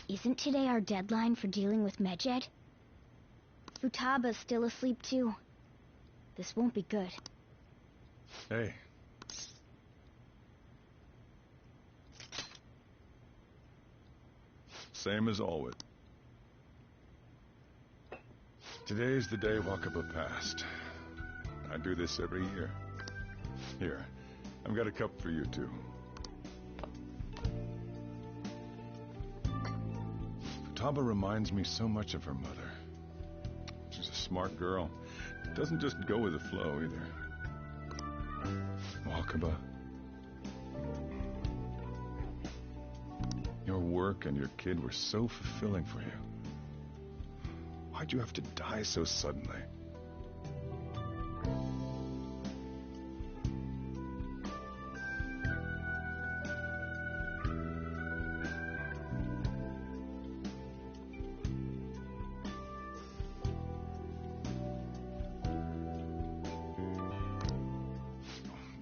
Isn't today our deadline for dealing with Medjed? Futaba's still asleep too. This won't be good. Hey. Same as always. Today's the day Wakaba passed. I do this every year. Here, I've got a cup for you too. Futaba reminds me so much of her mother. She's a smart girl. Doesn't just go with the flow either. Wakaba, your work and your kid were so fulfilling for you. Why'd you have to die so suddenly?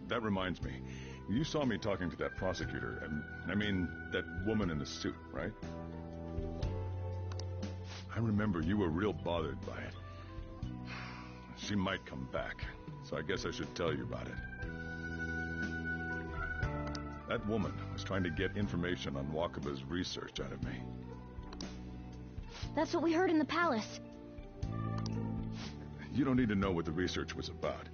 That reminds me. You saw me talking to that prosecutor. I mean, that woman in the suit, right? I remember you were real bothered by it. She might come back, so I guess I should tell you about it. That woman was trying to get information on Wakaba's research out of me. That's what we heard in the palace. You don't need to know what the research was about.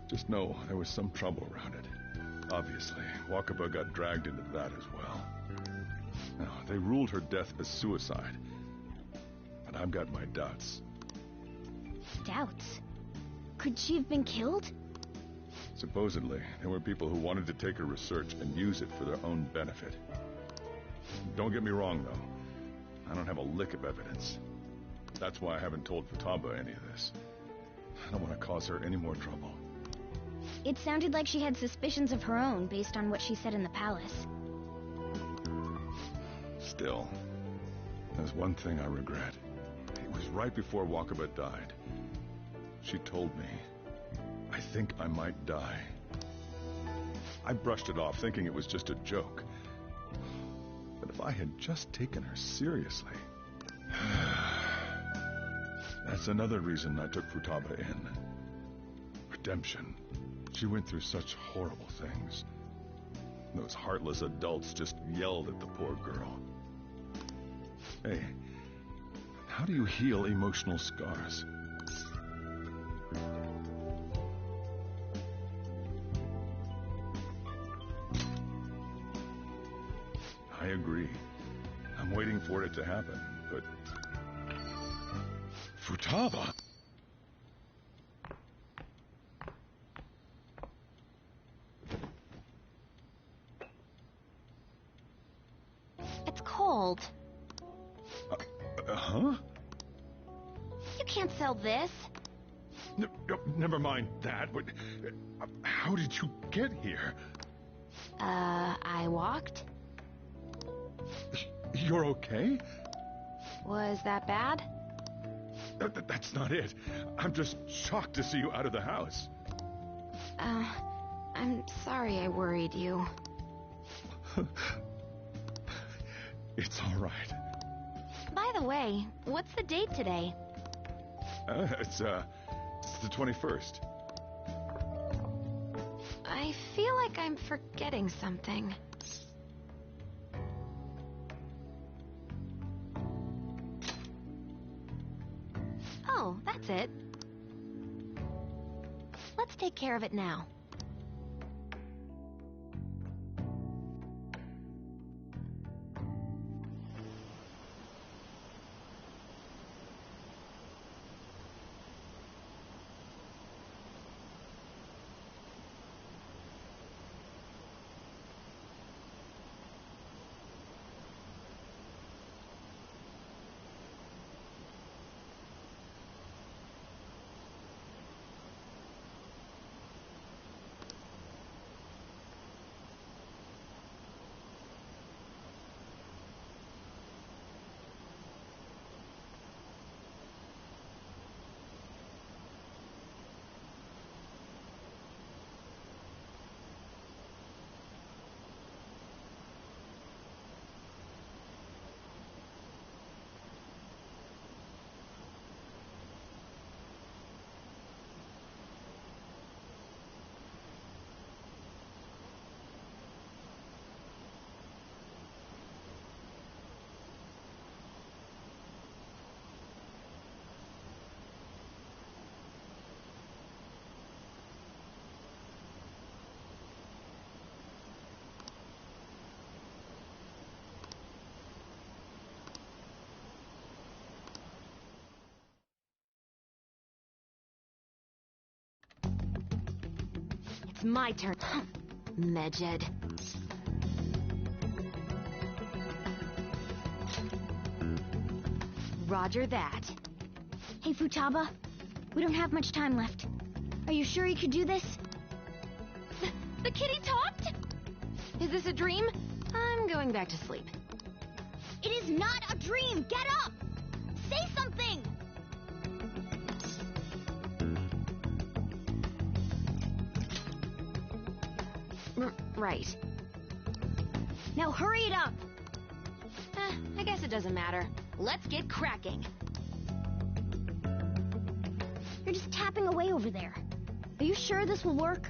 Just know there was some trouble around it. Obviously, Wakaba got dragged into that as well. Now, they ruled her death as suicide. But I've got my doubts. Doubts? Could she have been killed? Supposedly, there were people who wanted to take her research and use it for their own benefit. Don't get me wrong, though. I don't have a lick of evidence. That's why I haven't told Futaba any of this. I don't want to cause her any more trouble. It sounded like she had suspicions of her own based on what she said in the palace. Still, there's one thing I regret. It was right before Wakaba died. She told me, I think I might die. I brushed it off, thinking it was just a joke. But if I had just taken her seriously... That's another reason I took Futaba in. Redemption. She went through such horrible things. Those heartless adults just yelled at the poor girl. Hey, how do you heal emotional scars? I agree. I'm waiting for it to happen, but... Futaba! It's cold. Huh? You can't sell this. Never mind that, but... how did you get here? I walked. You're okay? Was that bad? That's not it. I'm just shocked to see you out of the house. I'm sorry I worried you. It's all right. By the way, what's the date today? It's the 21st. I feel like I'm forgetting something. Oh, that's it. Let's take care of it now. It's my turn. Medjed. Roger that. Hey, Futaba. We don't have much time left. Are you sure you could do this? The kitty talked? Is this a dream? I'm going back to sleep. It is not a dream! Get up! Say something! Right. Now hurry it up! I guess it doesn't matter. Let's get cracking. You're just tapping away over there. Are you sure this will work?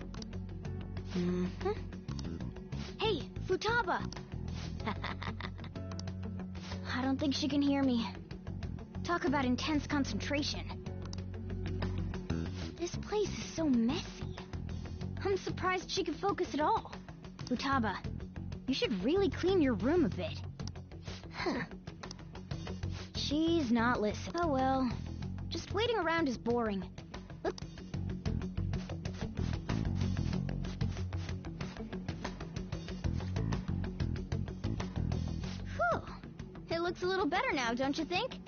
Mm-hmm. Hey, Futaba! I don't think she can hear me. Talk about intense concentration. This place is so messy. I'm surprised she could focus at all. Futaba, you should really clean your room a bit. She's not listening. Oh well. Just waiting around is boring. Whew. It looks a little better now, don't you think?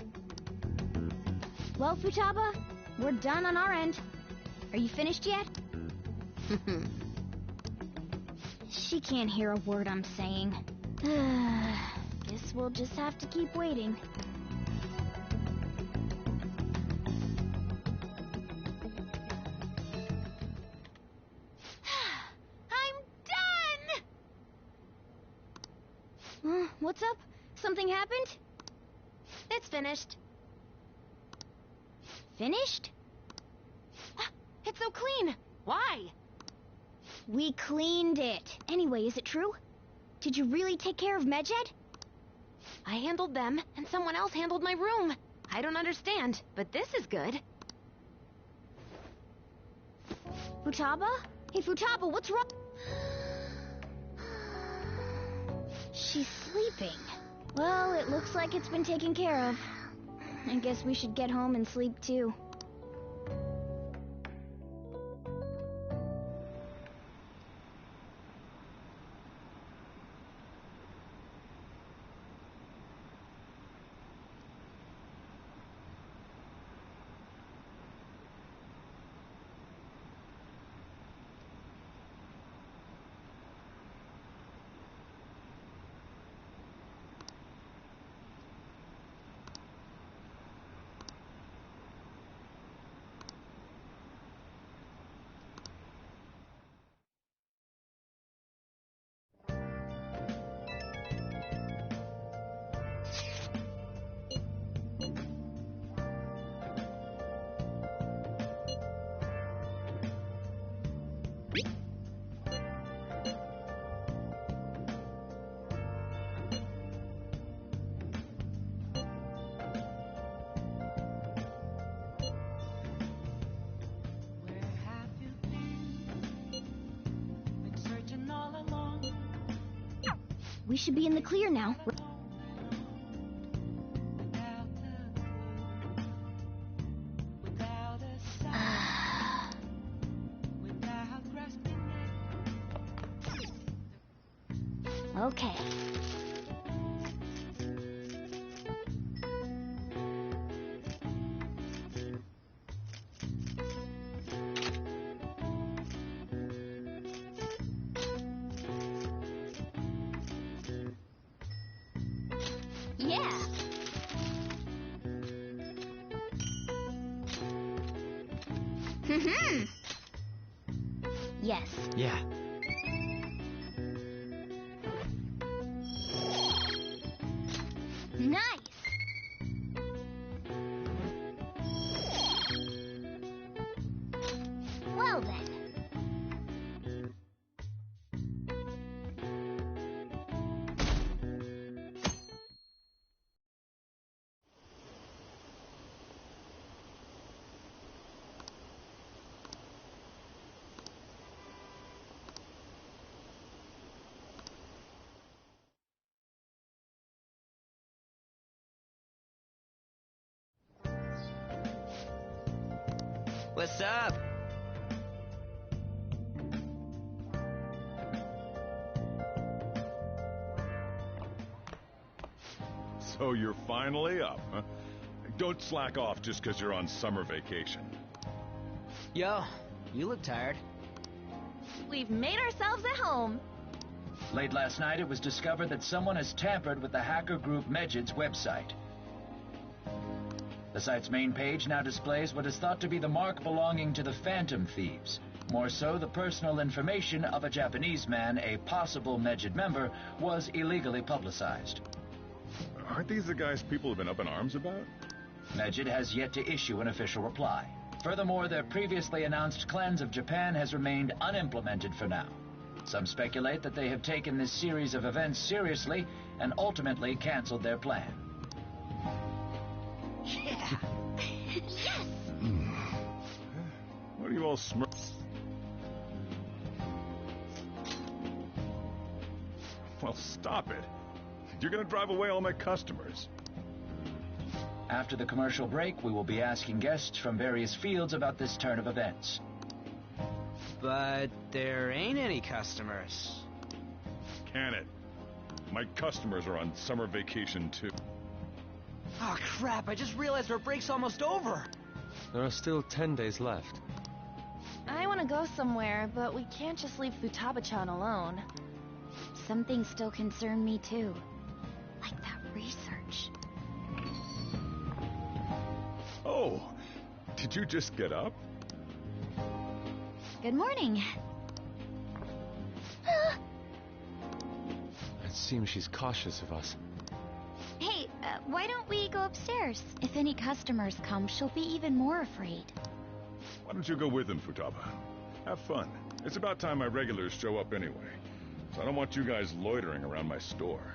Well, Futaba, we're done on our end. Are you finished yet? She can't hear a word I'm saying. Guess we'll just have to keep waiting. What's up? Something happened? It's finished. Finished? It's so clean. Why? We cleaned it. Anyway, is it true? Did you really take care of Medjed? I handled them, and someone else handled my room. I don't understand, but this is good. Futaba? Hey, Futaba, what's wrong? She's sleeping. Well, it looks like it's been taken care of. I guess we should get home and sleep too. We should be in the clear now. Okay. Yeah. Yes. Yeah. Nice. Well then. What's up? So you're finally up, huh? Don't slack off just because you're on summer vacation. Yo, you look tired. We've made ourselves at home. Late last night, it was discovered that someone has tampered with the hacker group Medjid's website. The site's main page now displays what is thought to be the mark belonging to the Phantom Thieves. More so, the personal information of a Japanese man, a possible Medjid member, was illegally publicized. Aren't these the guys people have been up in arms about? Medjid has yet to issue an official reply. Furthermore, their previously announced cleanse of Japan has remained unimplemented for now. Some speculate that they have taken this series of events seriously and ultimately canceled their plan. Yeah. Yes! What are you all smirking? Well, stop it. You're gonna drive away all my customers. After the commercial break, we will be asking guests from various fields about this turn of events. But there ain't any customers. Can it? My customers are on summer vacation, too. Oh crap, I just realized our break's almost over. There are still 10 days left. I want to go somewhere, but we can't just leave Futaba-chan alone. Some things still concern me too. Like that research. Oh, did you just get up? Good morning. It seems she's cautious of us. Hey, why don't we go upstairs? If any customers come, she'll be even more afraid. Why don't you go with them, Futaba? Have fun. It's about time my regulars show up anyway. So I don't want you guys loitering around my store.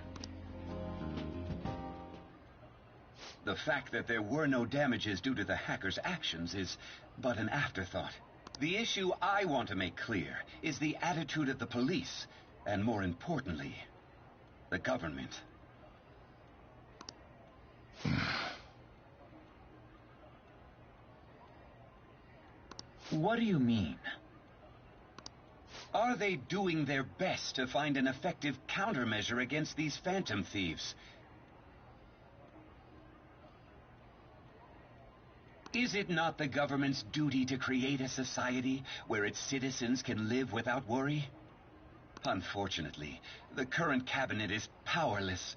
The fact that there were no damages due to the hackers' actions is but an afterthought. The issue I want to make clear is the attitude of the police, and more importantly, the government. What do you mean? Are they doing their best to find an effective countermeasure against these Phantom Thieves? Is it not the government's duty to create a society where its citizens can live without worry? Unfortunately, the current cabinet is powerless.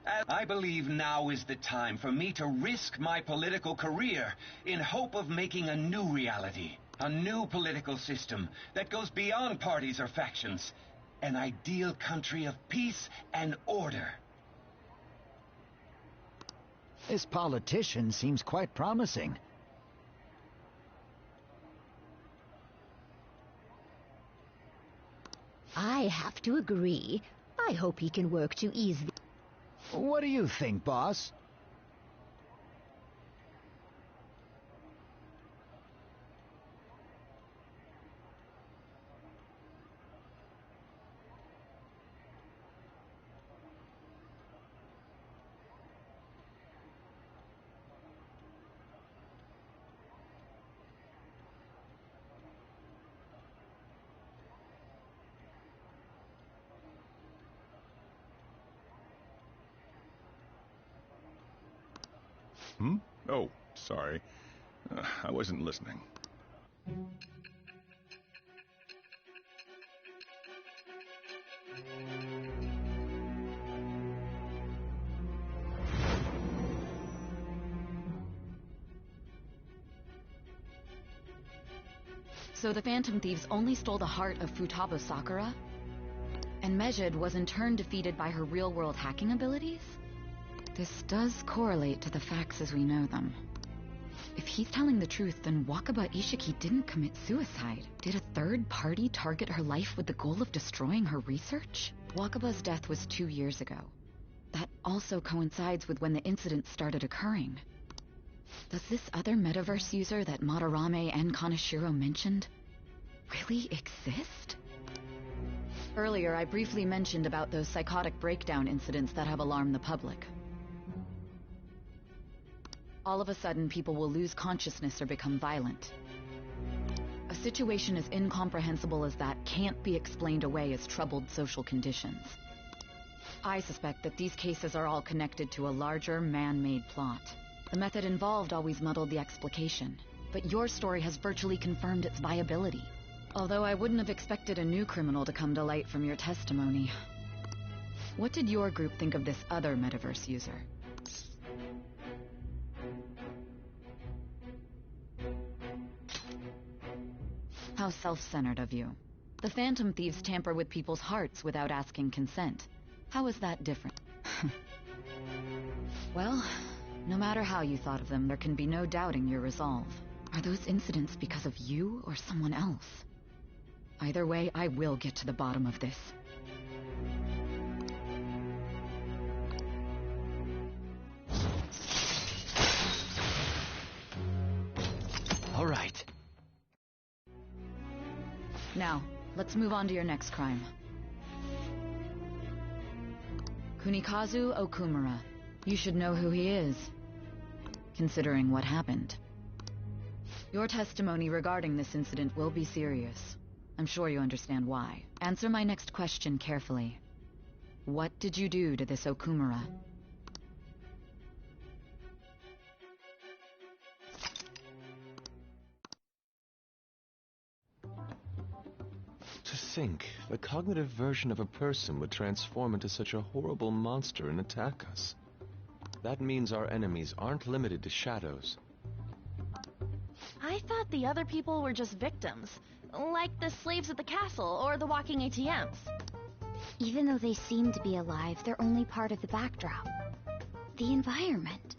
And I believe now is the time for me to risk my political career in hope of making a new reality. A new political system that goes beyond parties or factions. An ideal country of peace and order. This politician seems quite promising. I have to agree. I hope he can work to ease the... What do you think, boss? Hmm? Oh, sorry. I wasn't listening. So the Phantom Thieves only stole the heart of Futaba Sakura? And Medjid was in turn defeated by her real-world hacking abilities? This does correlate to the facts as we know them. If he's telling the truth, then Wakaba Ishiki didn't commit suicide. Did a third party target her life with the goal of destroying her research? Wakaba's death was 2 years ago. That also coincides with when the incident started occurring. Does this other metaverse user that Madarame and Kaneshiro mentioned really exist? Earlier, I briefly mentioned about those psychotic breakdown incidents that have alarmed the public. All of a sudden, people will lose consciousness or become violent. A situation as incomprehensible as that can't be explained away as troubled social conditions. I suspect that these cases are all connected to a larger man-made plot. The method involved always muddled the explication, but your story has virtually confirmed its viability. Although I wouldn't have expected a new criminal to come to light from your testimony. What did your group think of this other metaverse user? How self-centered of you. The Phantom Thieves tamper with people's hearts without asking consent. How is that different? Well, no matter how you thought of them, there can be no doubting your resolve. Are those incidents because of you or someone else? Either way, I will get to the bottom of this. All right. Now, let's move on to your next crime. Kunikazu Okumura. You should know who he is, considering what happened. Your testimony regarding this incident will be serious. I'm sure you understand why. Answer my next question carefully. What did you do to this Okumura? To think, the cognitive version of a person would transform into such a horrible monster and attack us. That means our enemies aren't limited to shadows. I thought the other people were just victims, like the slaves at the castle or the walking ATMs. Even though they seem to be alive, they're only part of the backdrop. The environment.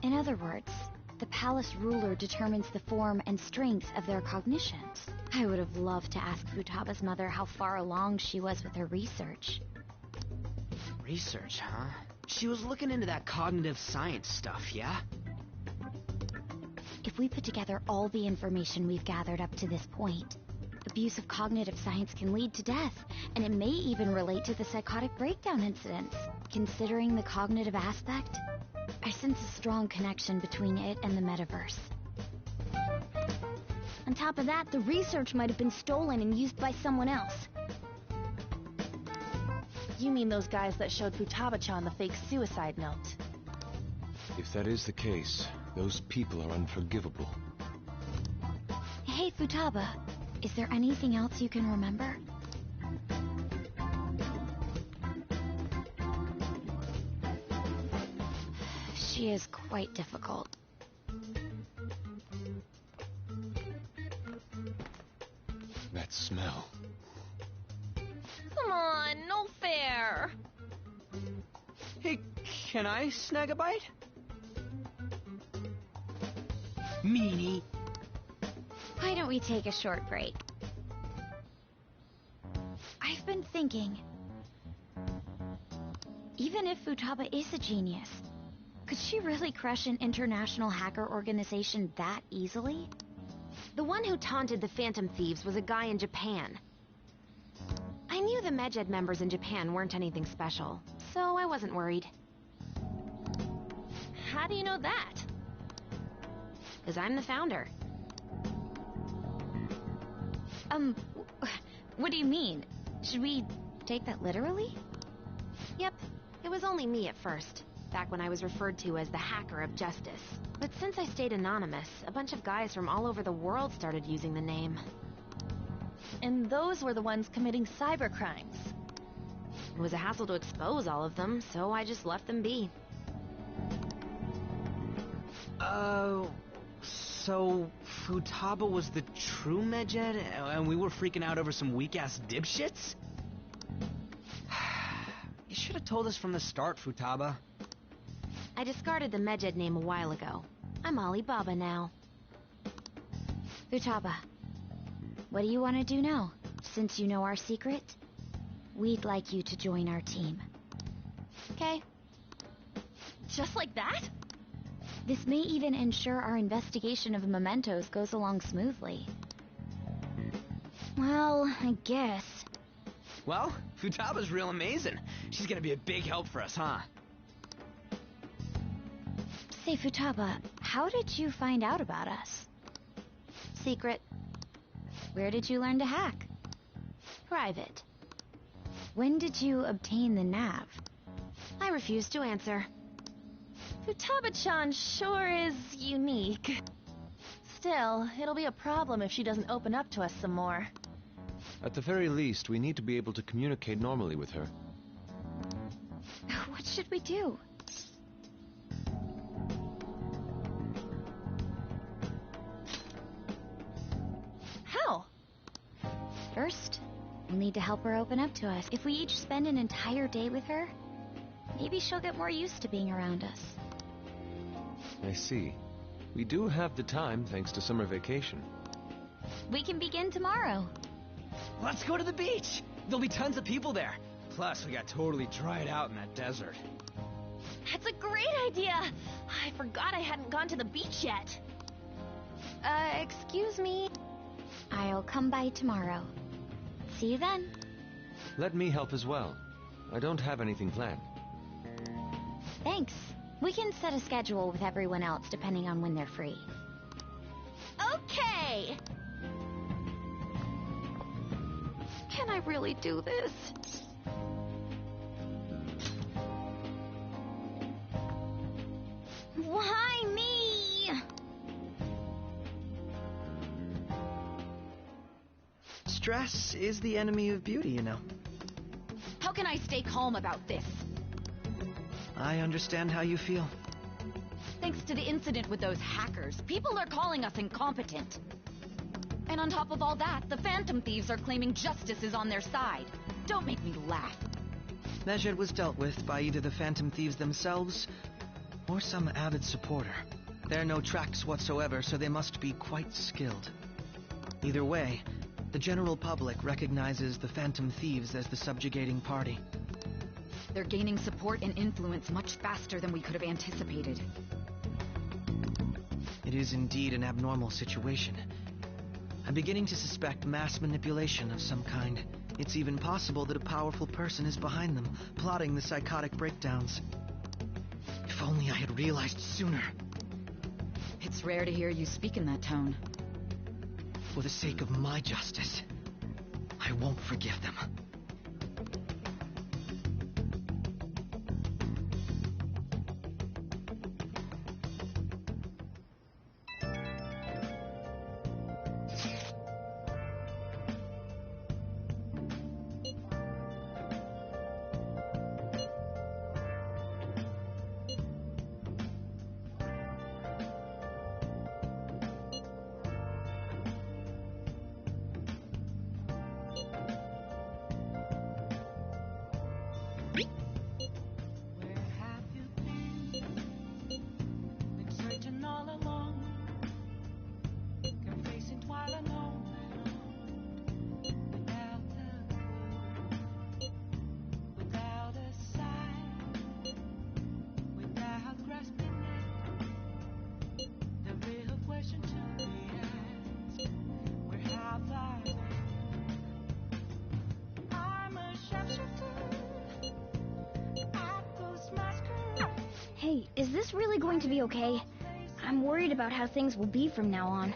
In other words, the palace ruler determines the form and strength of their cognitions. I would have loved to ask Futaba's mother how far along she was with her research. Research, huh? She was looking into that cognitive science stuff, yeah? If we put together all the information we've gathered up to this point, abuse of cognitive science can lead to death, and it may even relate to the psychotic breakdown incidents. Considering the cognitive aspect, I sense a strong connection between it and the metaverse. On top of that, the research might have been stolen and used by someone else. You mean those guys that showed Futaba-chan the fake suicide note? If that is the case, those people are unforgivable. Hey, Futaba, is there anything else you can remember? She is quite difficult. That smell. Come on, no fair. Hey, can I snag a bite? Meanie. Why don't we take a short break? I've been thinking, even if Futaba is a genius, could she really crush an international hacker organization that easily? The one who taunted the Phantom Thieves was a guy in Japan. I knew the Medjed members in Japan weren't anything special, so I wasn't worried. How do you know that? Because I'm the founder. What do you mean? Should we take that literally? Yep, it was only me at first, back when I was referred to as the Hacker of Justice. But since I stayed anonymous, a bunch of guys from all over the world started using the name. And those were the ones committing cybercrimes. It was a hassle to expose all of them, so I just left them be. So Futaba was the true Medjed, and we were freaking out over some weak-ass dipshits? You should have told us from the start, Futaba. I discarded the Medjed name a while ago. I'm Alibaba now. Futaba, what do you want to do now? Since you know our secret, we'd like you to join our team. Okay. Just like that? This may even ensure our investigation of mementos goes along smoothly. Well, I guess. Well, Futaba's real amazing. She's gonna be a big help for us, huh? Say, Futaba, how did you find out about us? Secret. Where did you learn to hack? Private. When did you obtain the nav? I refuse to answer. Futaba-chan sure is unique. Still, it'll be a problem if she doesn't open up to us some more. At the very least, we need to be able to communicate normally with her. What should we do? How? First, we'll need to help her open up to us. If we each spend an entire day with her, maybe she'll get more used to being around us. I see. We do have the time thanks to summer vacation. We can begin tomorrow. Let's go to the beach! There'll be tons of people there. Plus, we got totally dried out in that desert. That's a great idea! I forgot I hadn't gone to the beach yet. Excuse me? I'll come by tomorrow. See you then. Let me help as well. I don't have anything planned. Thanks. We can set a schedule with everyone else depending on when they're free. Okay! Can I really do this? Why me? Stress is the enemy of beauty, you know. How can I stay calm about this? I understand how you feel. Thanks to the incident with those hackers, people are calling us incompetent. And on top of all that, the Phantom Thieves are claiming justice is on their side. Don't make me laugh. Medjed was dealt with by either the Phantom Thieves themselves or some avid supporter. There are no tracks whatsoever, so they must be quite skilled. Either way, the general public recognizes the Phantom Thieves as the subjugating party. They're gaining support and influence much faster than we could have anticipated. It is indeed an abnormal situation. I'm beginning to suspect mass manipulation of some kind. It's even possible that a powerful person is behind them, plotting the psychotic breakdowns. If only I had realized sooner. It's rare to hear you speak in that tone. For the sake of my justice, I won't forgive them. Hey, is this really going to be okay? I'm worried about how things will be from now on.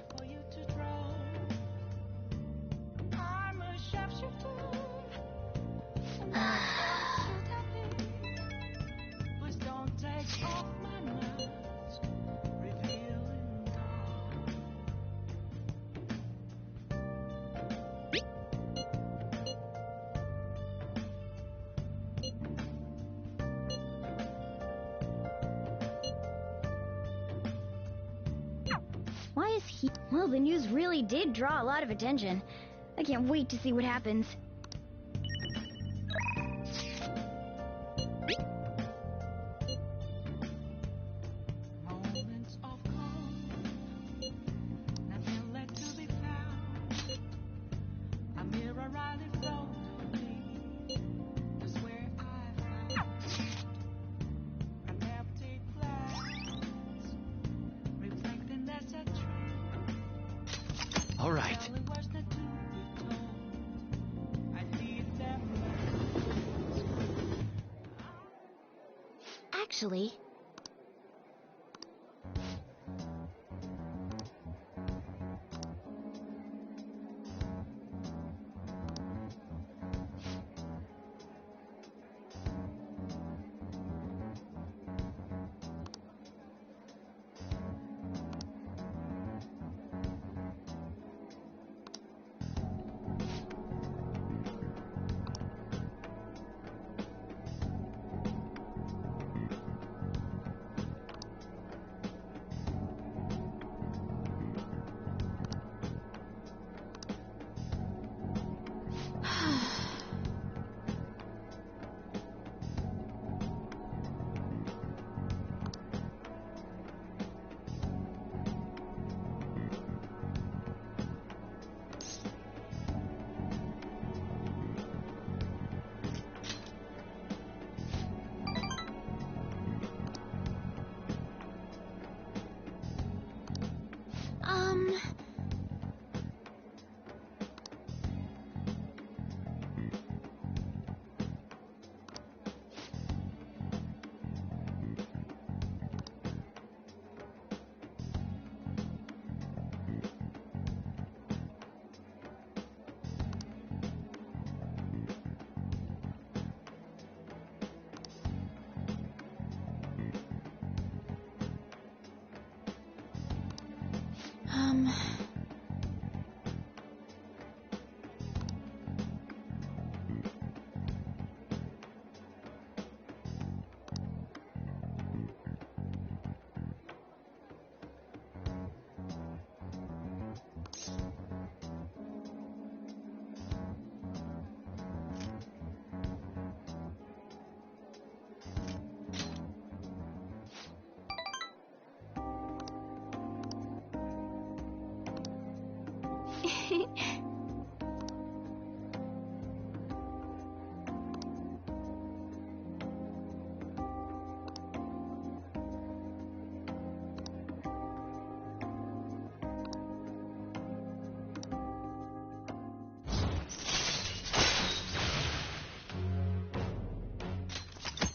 Why is he... Well, the news really did draw a lot of attention. I can't wait to see what happens. All right. Actually...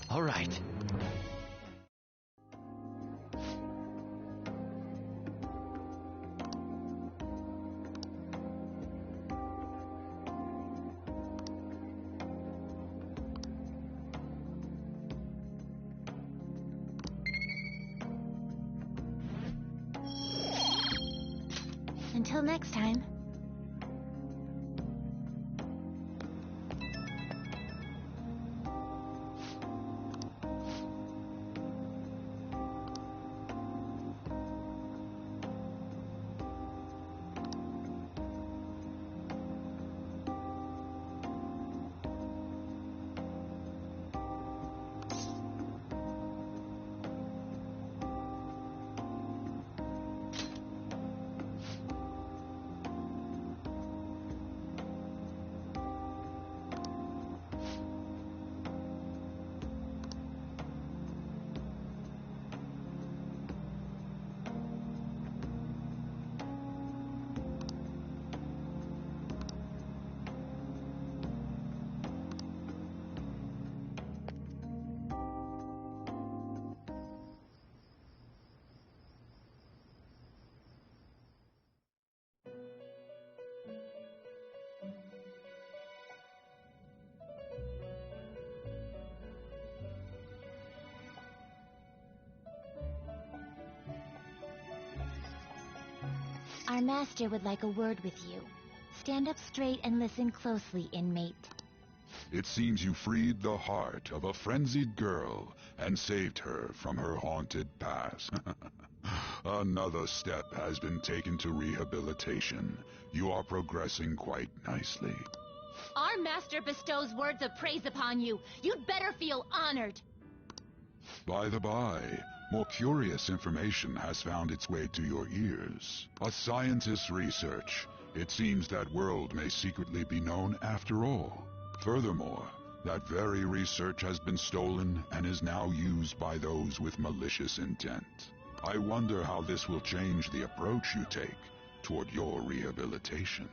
All right. Until next time. Our master would like a word with you. Stand up straight and listen closely, inmate. It seems you freed the heart of a frenzied girl and saved her from her haunted past. Another step has been taken to rehabilitation. You are progressing quite nicely. Our master bestows words of praise upon you. You'd better feel honored. By the by, more curious information has found its way to your ears. A scientist's research. It seems that world may secretly be known after all. Furthermore, that very research has been stolen and is now used by those with malicious intent. I wonder how this will change the approach you take toward your rehabilitation.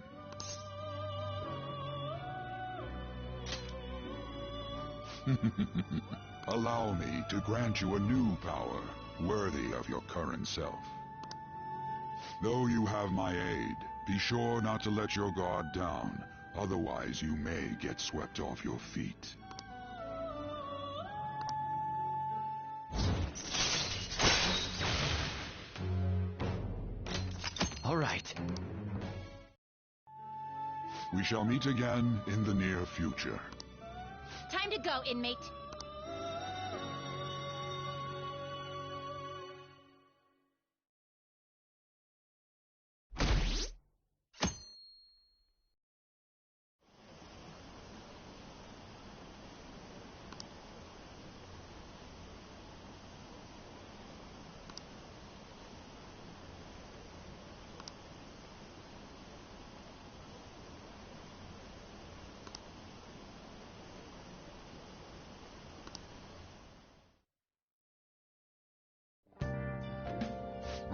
Allow me to grant you a new power, worthy of your current self. Though you have my aid, be sure not to let your guard down, otherwise you may get swept off your feet. All right. We shall meet again in the near future. Time to go, inmate.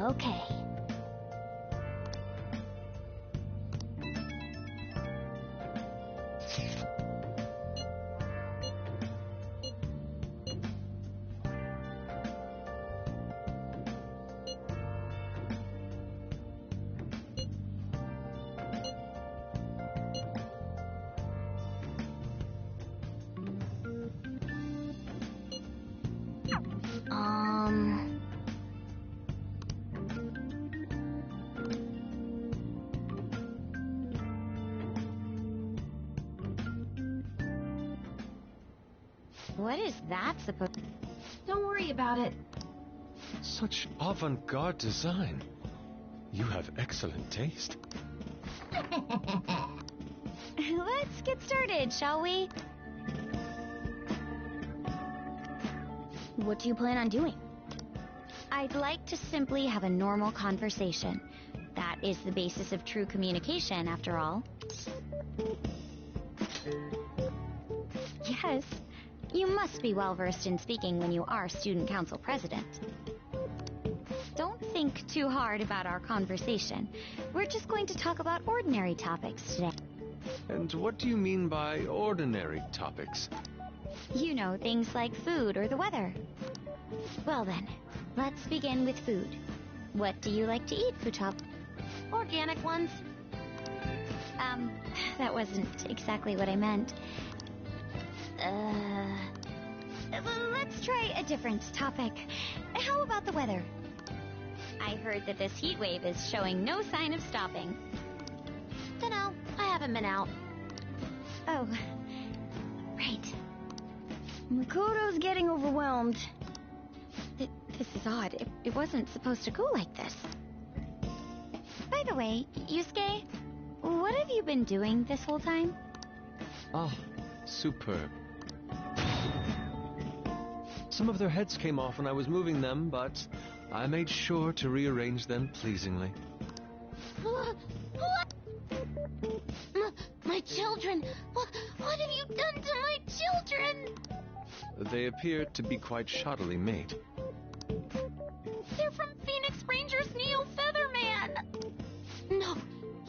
Okay. What is that supposed to... Don't worry about it. Such avant-garde design. You have excellent taste. Let's get started, shall we? What do you plan on doing? I'd like to simply have a normal conversation. That That is the basis of true communication, after all. Yes, you must be well-versed in speaking when you are student council president. Don't think too hard about our conversation. We're just going to talk about ordinary topics today. And what do you mean by ordinary topics? You know, things like food or the weather. Well then, let's begin with food. What do you like to eat, Futaba? Organic ones. That wasn't exactly what I meant. Let's try a different topic. How about the weather? I heard that this heat wave is showing no sign of stopping. Dunno, I haven't been out. Oh, right. Makoto's getting overwhelmed. This is odd. It wasn't supposed to go like this. By the way, Yusuke, what have you been doing this whole time? Ah, superb. Some of their heads came off when I was moving them, but I made sure to rearrange them pleasingly. My children! What have you done to my children? They appear to be quite shoddily made. They're from Phoenix Rangers Neo Featherman! No,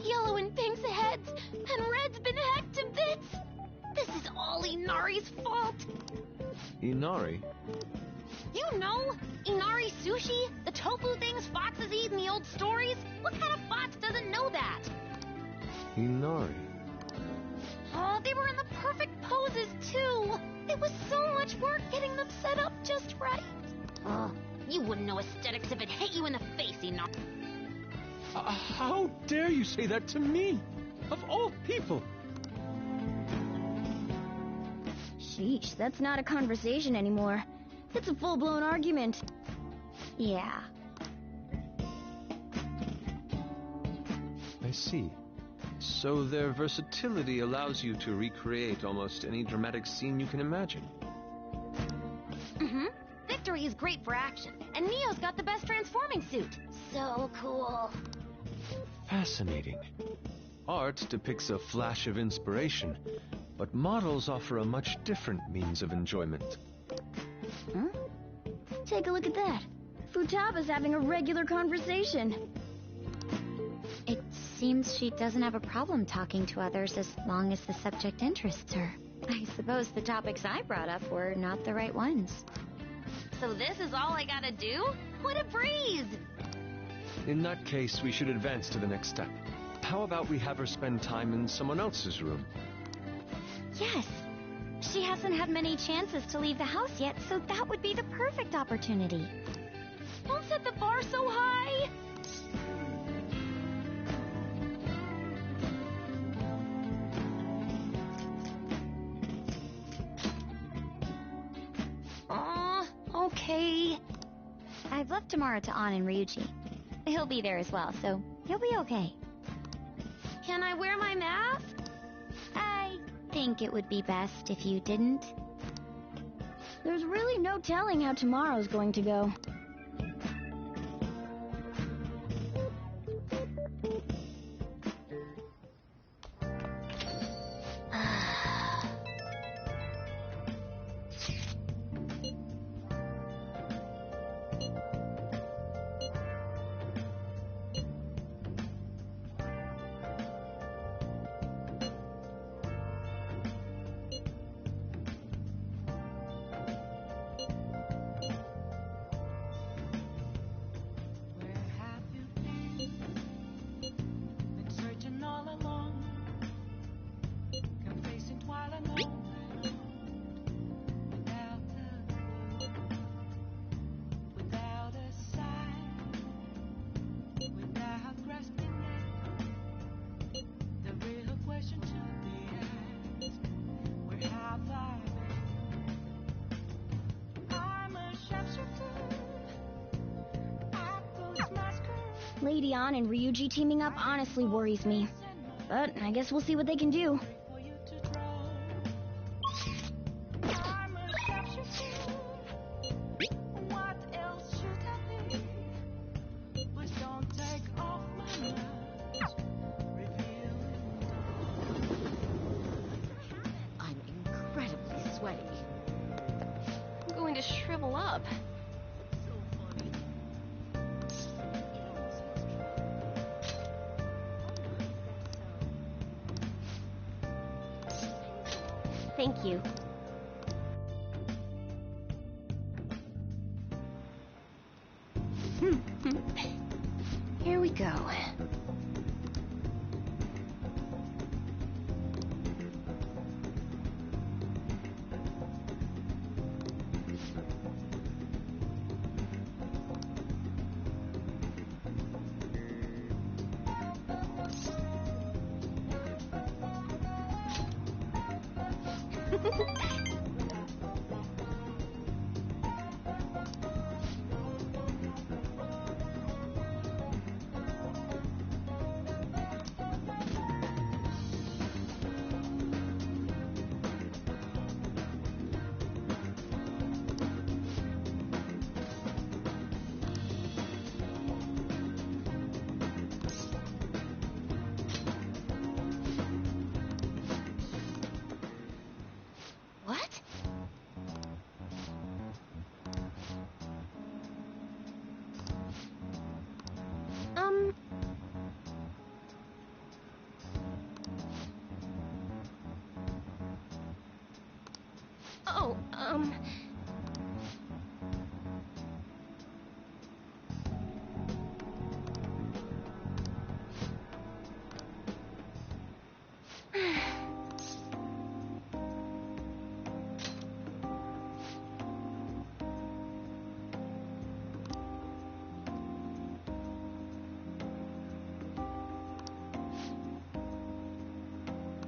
Yellow and Pink's heads, and Red's been hacked to bits! This is all Inari's fault! Inari? You know, Inari sushi? The tofu things foxes eat in the old stories? What kind of fox doesn't know that? Inari? Oh, they were in the perfect poses, too! It was so much work getting them set up just right. You wouldn't know aesthetics if it hit you in the face, Inari. How dare you say that to me? Of all people! Sheesh, that's not a conversation anymore. It's a full-blown argument. Yeah. I see. So their versatility allows you to recreate almost any dramatic scene you can imagine. Mm-hmm. Victory is great for action, and Neo's got the best transforming suit. So cool. Fascinating. Art depicts a flash of inspiration, but models offer a much different means of enjoyment. Huh? Take a look at that. Futaba's having a regular conversation. It seems she doesn't have a problem talking to others as long as the subject interests her. I suppose the topics I brought up were not the right ones. So this is all I gotta do? What a breeze! In that case, we should advance to the next step. How about we have her spend time in someone else's room? Yes. She hasn't had many chances to leave the house yet, so that would be the perfect opportunity. Don't set the bar so high! Okay. I've left Tamara to An and Ryuji. He'll be there as well, so he'll be okay. Can I wear my mask? I think it would be best if you didn't. There's really no telling how tomorrow's going to go. Lady An and Ryuji teaming up honestly worries me. But I guess we'll see what they can do. Thank you. Here we go. What? Oh,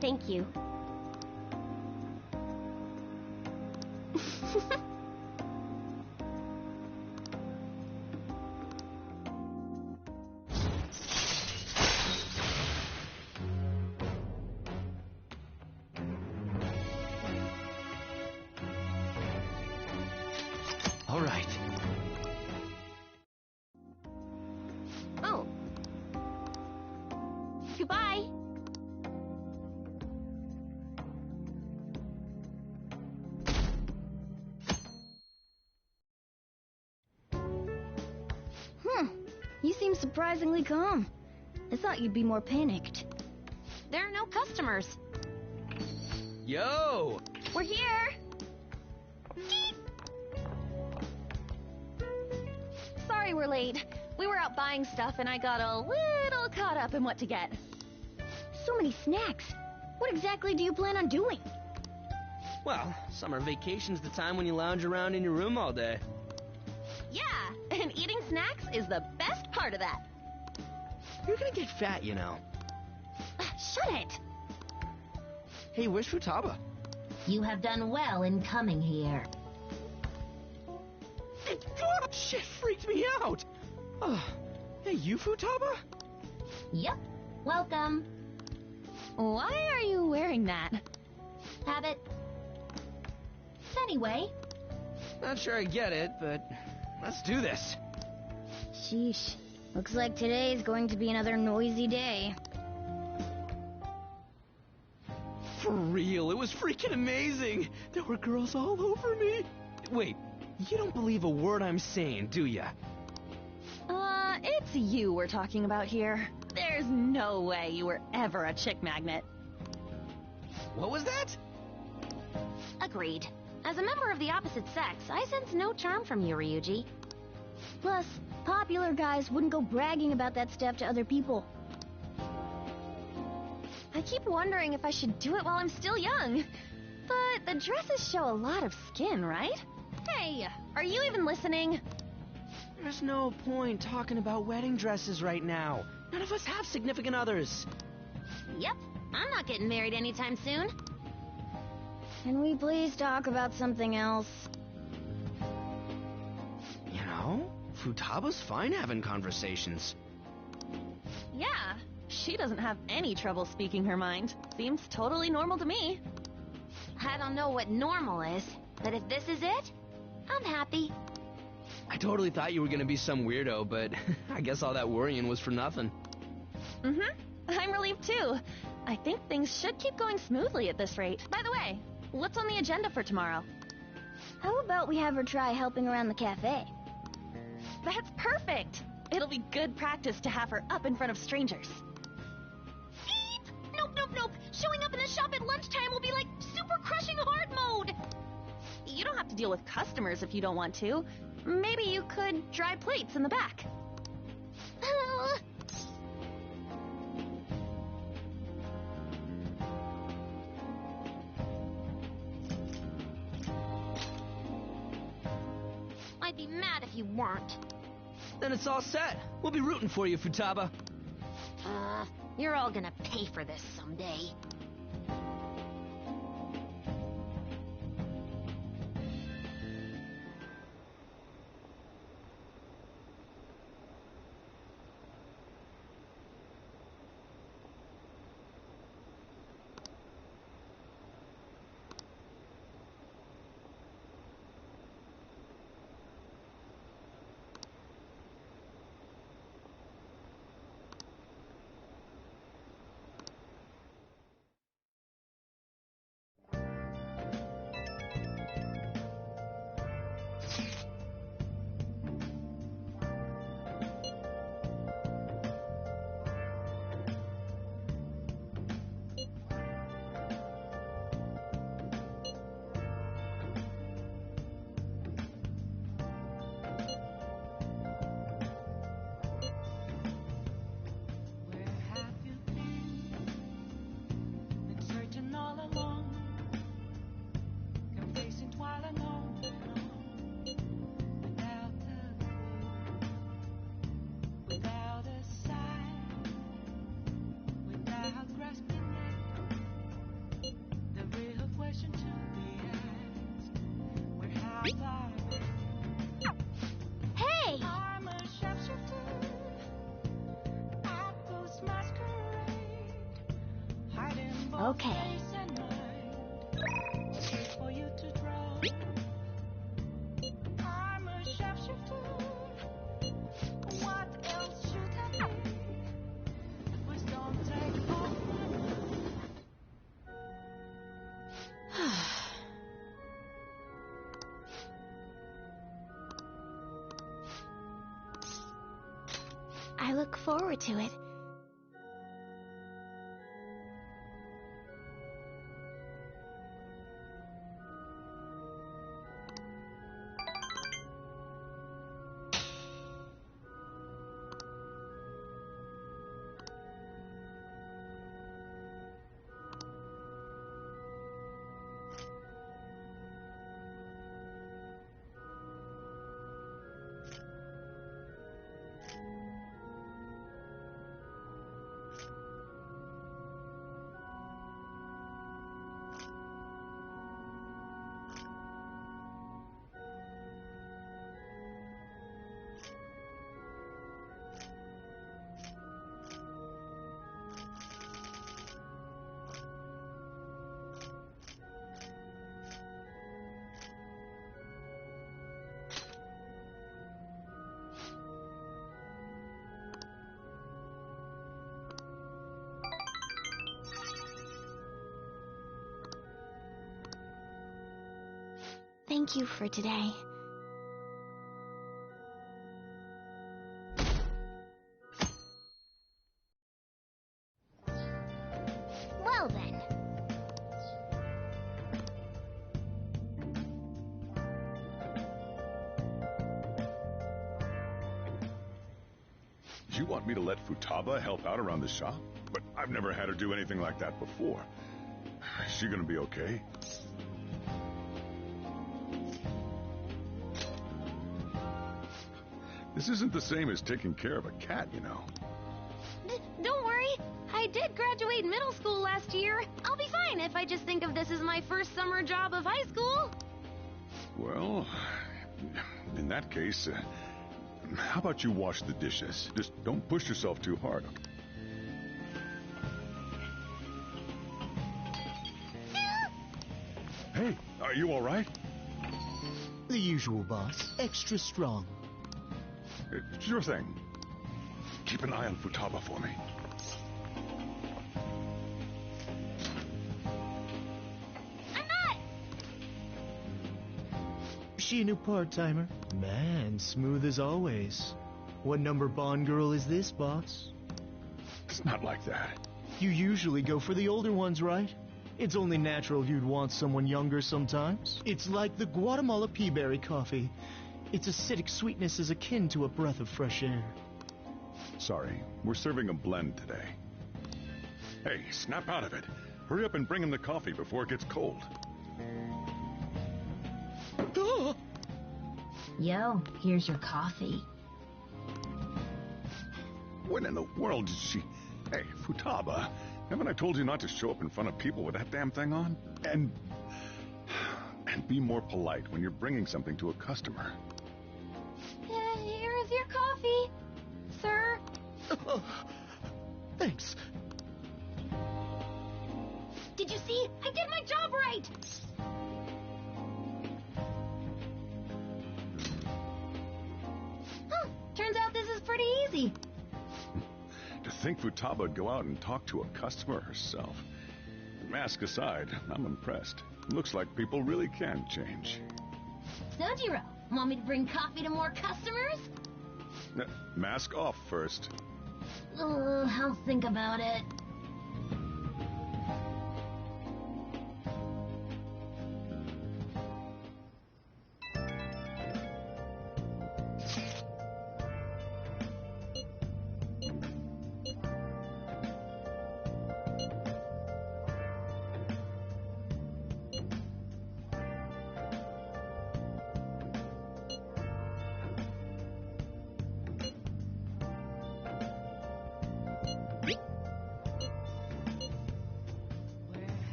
Thank you. All right. Oh. Goodbye. You seem surprisingly calm. I thought you'd be more panicked. There are no customers. Yo! We're here! Sorry we're late. We were out buying stuff and I got a little caught up in what to get. So many snacks. What exactly do you plan on doing? Well, summer vacation's the time when you lounge around in your room all day. Yeah, and eating snacks is the best part of that. You're gonna get fat, you know. Shut it! Hey, where's Futaba? You have done well in coming here. Oh, shit freaked me out! Oh, hey, you Futaba? Yep. Welcome. Why are you wearing that? Habit. Anyway. Not sure I get it, but let's do this. Sheesh. Looks like today is going to be another noisy day. For real, it was freaking amazing! There were girls all over me! Wait, you don't believe a word I'm saying, do ya? It's you we're talking about here. There's no way you were ever a chick magnet. What was that? Agreed. As a member of the opposite sex, I sense no charm from you, Ryuji. Plus, popular guys wouldn't go bragging about that stuff to other people. I keep wondering if I should do it while I'm still young. But the dresses show a lot of skin, right? Hey, are you even listening? There's no point talking about wedding dresses right now. None of us have significant others. Yep, I'm not getting married anytime soon. Can we please talk about something else? You know, Futaba's fine having conversations. Yeah, she doesn't have any trouble speaking her mind. Seems totally normal to me. I don't know what normal is, but if this is it, I'm happy. I totally thought you were gonna be some weirdo, but I guess all that worrying was for nothing. I'm relieved too. I think things should keep going smoothly at this rate. By the way, what's on the agenda for tomorrow? How about we have her try helping around the cafe? That's perfect! It'll be good practice to have her up in front of strangers. Nope. Showing up in the shop at lunchtime will be like super crushing deal with customers if you don't want to. Maybe you could dry plates in the back. I'd be mad if you weren't. Then it's all set. We'll be rooting for you, Futaba. You're all gonna pay for this someday. Hey! Okay. I look forward to it. Thank you for today. Well then. You want me to let Futaba help out around the shop? But I've never had her do anything like that before. Is she gonna be okay? This isn't the same as taking care of a cat, you know. Don't worry. I did graduate middle school last year. I'll be fine if I just think of this as my first summer job of high school. Well, in that case, how about you wash the dishes? Just don't push yourself too hard. Hey, are you all right? The usual, boss. Extra strong. Sure thing. Keep an eye on Futaba for me. I'm not! She a new part-timer? Man, smooth as always. What number Bond girl is this, boss? It's not like that. You usually go for the older ones, right? It's only natural you'd want someone younger sometimes. It's like the Guatemala peaberry coffee. Its acidic sweetness is akin to a breath of fresh air. Sorry, we're serving a blend today. Hey, snap out of it. Hurry up and bring him the coffee before it gets cold. Yo, here's your coffee. When in the world did she... Hey, Futaba, haven't I told you not to show up in front of people with that damn thing on? And be more polite when you're bringing something to a customer. Here is your coffee, sir. Thanks. Did you see? I did my job right! Turns out this is pretty easy. To think Futaba would go out and talk to a customer herself. Mask aside, I'm impressed. Looks like people really can change. Sojiro, want me to bring coffee to more customers? Mask off first. I'll think about it.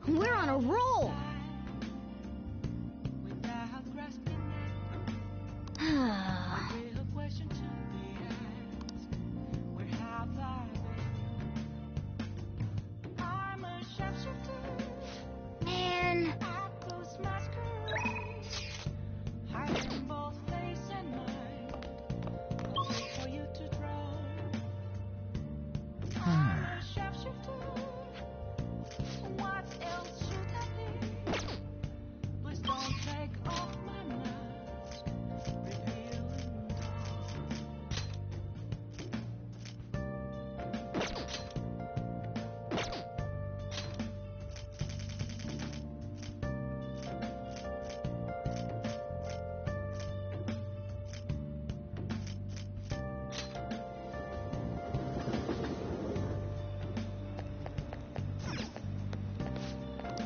We're on a roll! Man.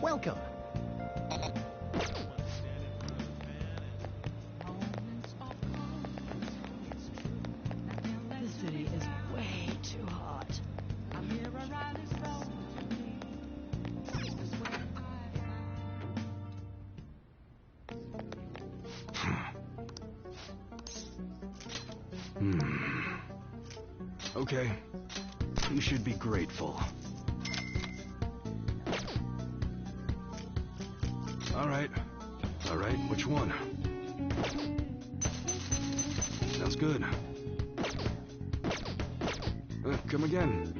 Welcome. This city is way too hot. Okay. You should be grateful. All right, which one? Sounds good. Come again.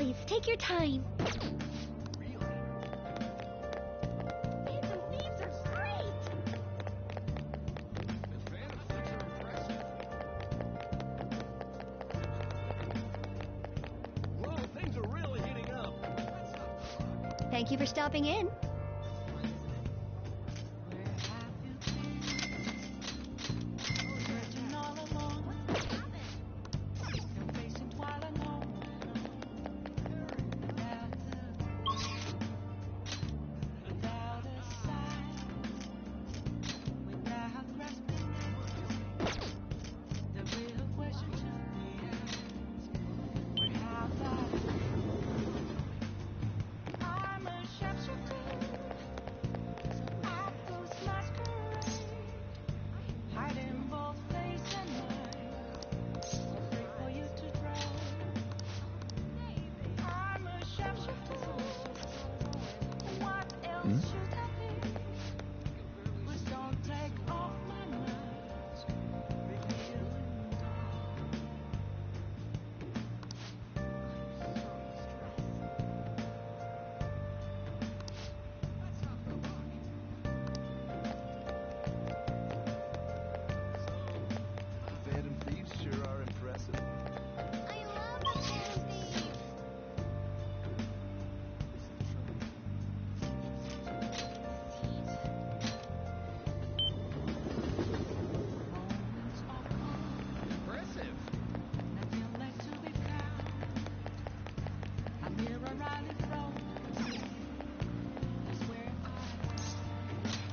Please, take your time. Thank you for stopping in.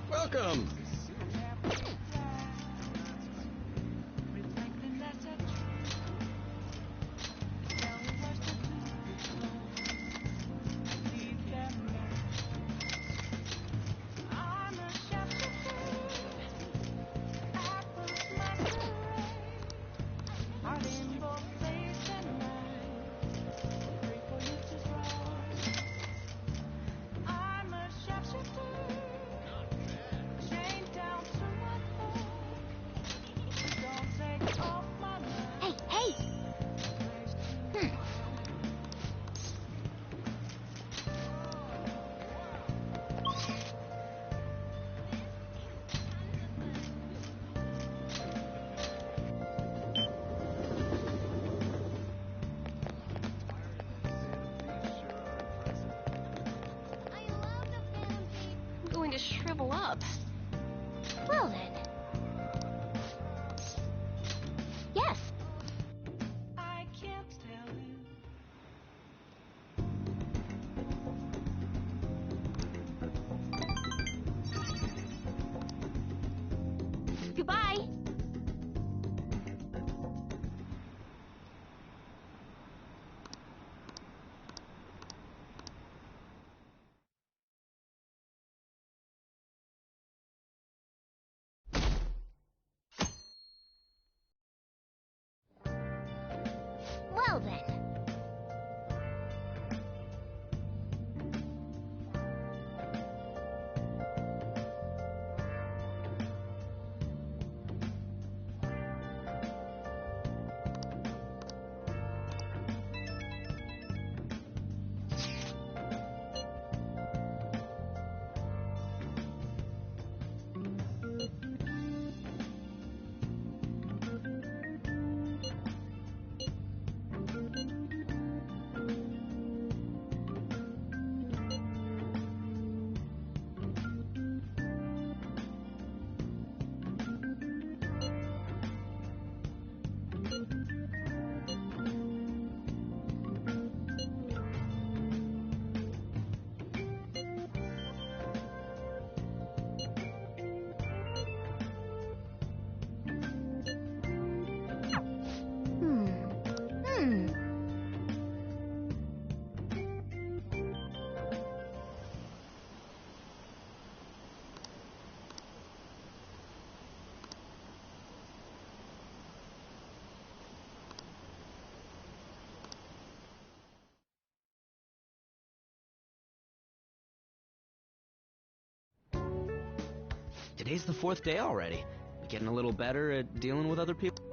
Welcome! To shrivel up. Well then. Yes. I can't tell you. Goodbye. Well then. Today's the 4th day already. Getting a little better at dealing with other people?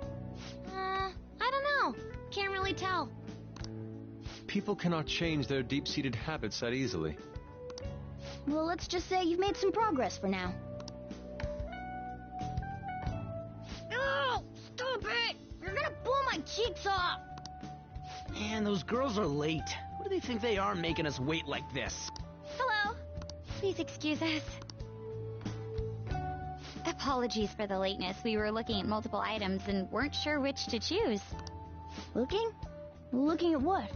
I don't know. Can't really tell. People cannot change their deep-seated habits that easily. Well, let's just say you've made some progress for now. Oh, stop it! You're gonna blow my cheeks off! Man, those girls are late. Who do they think they are making us wait like this? Hello. Please excuse us. Apologies for the lateness. We were looking at multiple items and weren't sure which to choose. Looking? Looking at what?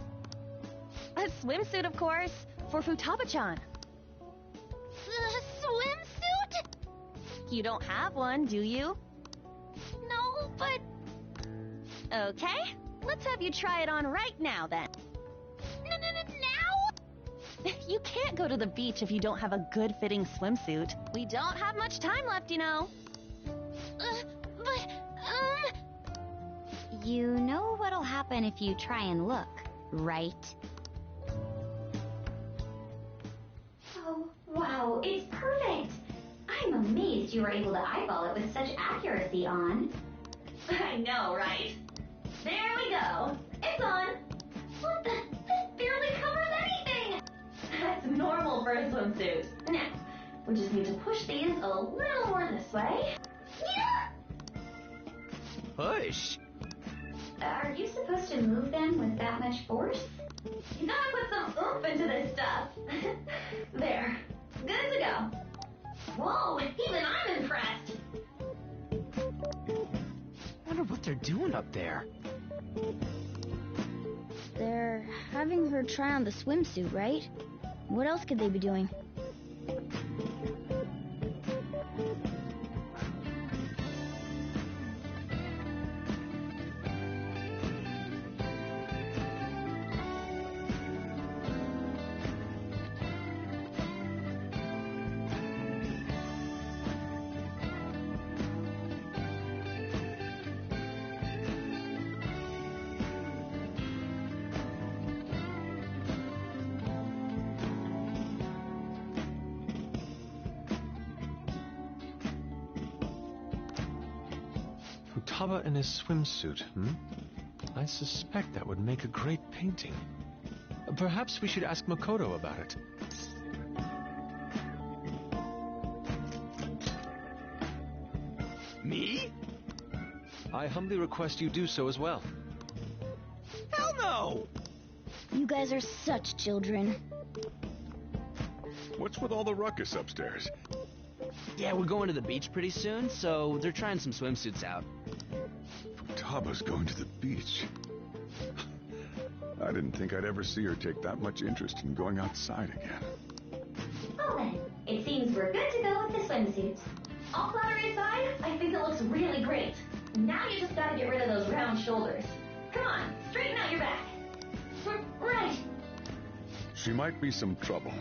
A swimsuit, of course, for Futaba-chan. Swimsuit? You don't have one, do you? No, but... Okay, let's have you try it on right now, then. Now? You can't go to the beach if you don't have a good-fitting swimsuit. We don't have much time left, you know. You know what'll happen if you try and look, right? Oh, wow, it's perfect! I'm amazed you were able to eyeball it with such accuracy on. I know, right? There we go. It's on. What the? This barely covers anything! That's normal for a swimsuit. Now, we just need to push these a little more this way. Push? Are you supposed to move them with that much force? You gotta put some oomph into this stuff. There. Good to go. Whoa, even I'm impressed. Wonder what they're doing up there. They're having her try on the swimsuit, right? What else could they be doing? Futaba in his swimsuit, I suspect that would make a great painting. Perhaps we should ask Makoto about it. Me? I humbly request you do so as well. Hell no! You guys are such children. What's with all the ruckus upstairs? Yeah, we're going to the beach pretty soon, so they're trying some swimsuits out. Futaba's going to the beach. I didn't think I'd ever see her take that much interest in going outside again. Well then, it seems we're good to go with the swimsuits. All flattery aside, I think it looks really great. Now you just gotta get rid of those round shoulders. Come on, straighten out your back. Right. She might be some trouble.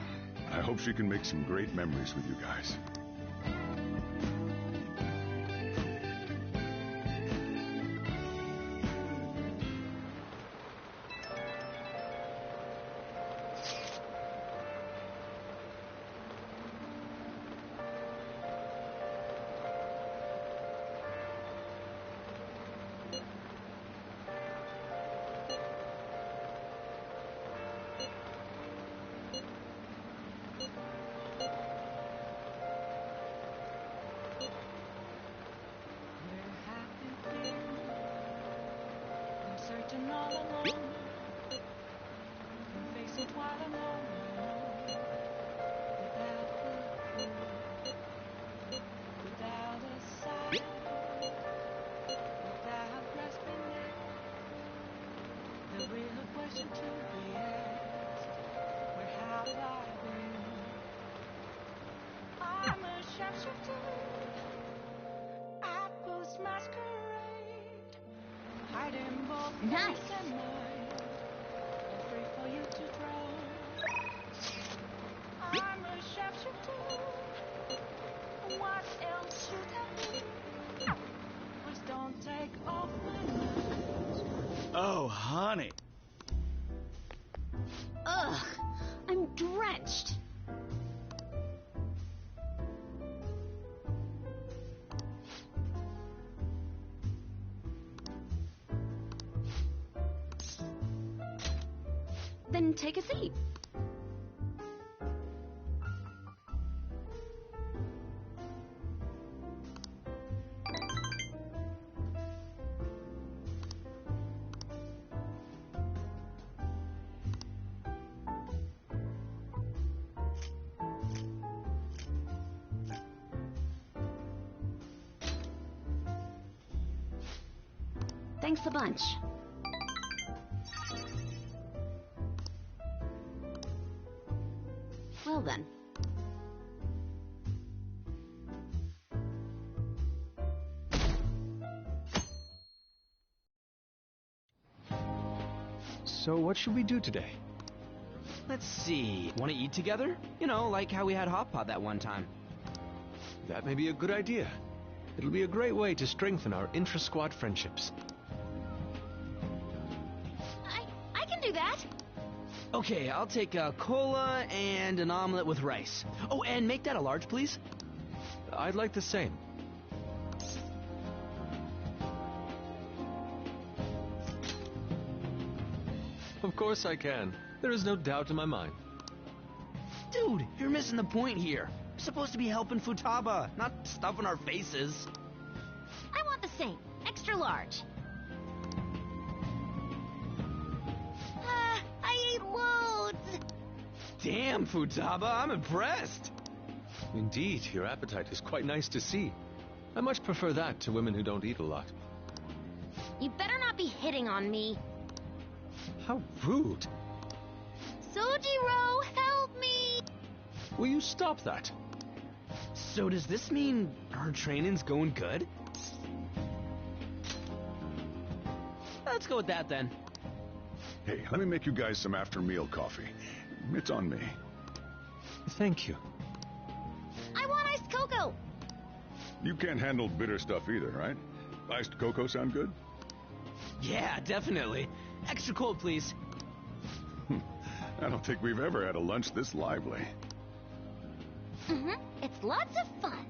I hope she can make some great memories with you guys. Searching all alone, face it while I'm home, without a sign, without grasping it. The real question to be asked: where have I been? I'm a sharpshooter, I post masquerade, hiding both Nice. and mine, free for you to throw. I'm a sharpshooter. What else should I be? Please don't take off my mind. Oh, honey. Ugh, I'm drenched. Then take a seat. Thanks a bunch. Well then. So what should we do today? Let's see. Want to eat together? You know, like how we had hot pot that one time. That may be a good idea. It'll be a great way to strengthen our intra-squad friendships. I can do that. Okay, I'll take a cola and an omelet with rice. Oh, and make that a large, please. I'd like the same. Of course I can. There is no doubt in my mind. Dude, you're missing the point here. We're supposed to be helping Futaba, not stuffing our faces. I want the same. Extra large. I ate loads! Damn, Futaba, I'm impressed. Indeed, your appetite is quite nice to see. I much prefer that to women who don't eat a lot. You better not be hitting on me. How rude. Sojiro, help me! Will you stop that? So does this mean our training's going good? Let's go with that then. Hey, let me make you guys some after-meal coffee. It's on me. Thank you. I want iced cocoa! You can't handle bitter stuff either, right? Iced cocoa sound good? Yeah, definitely. Extra cold, please. I don't think we've ever had a lunch this lively. It's lots of fun.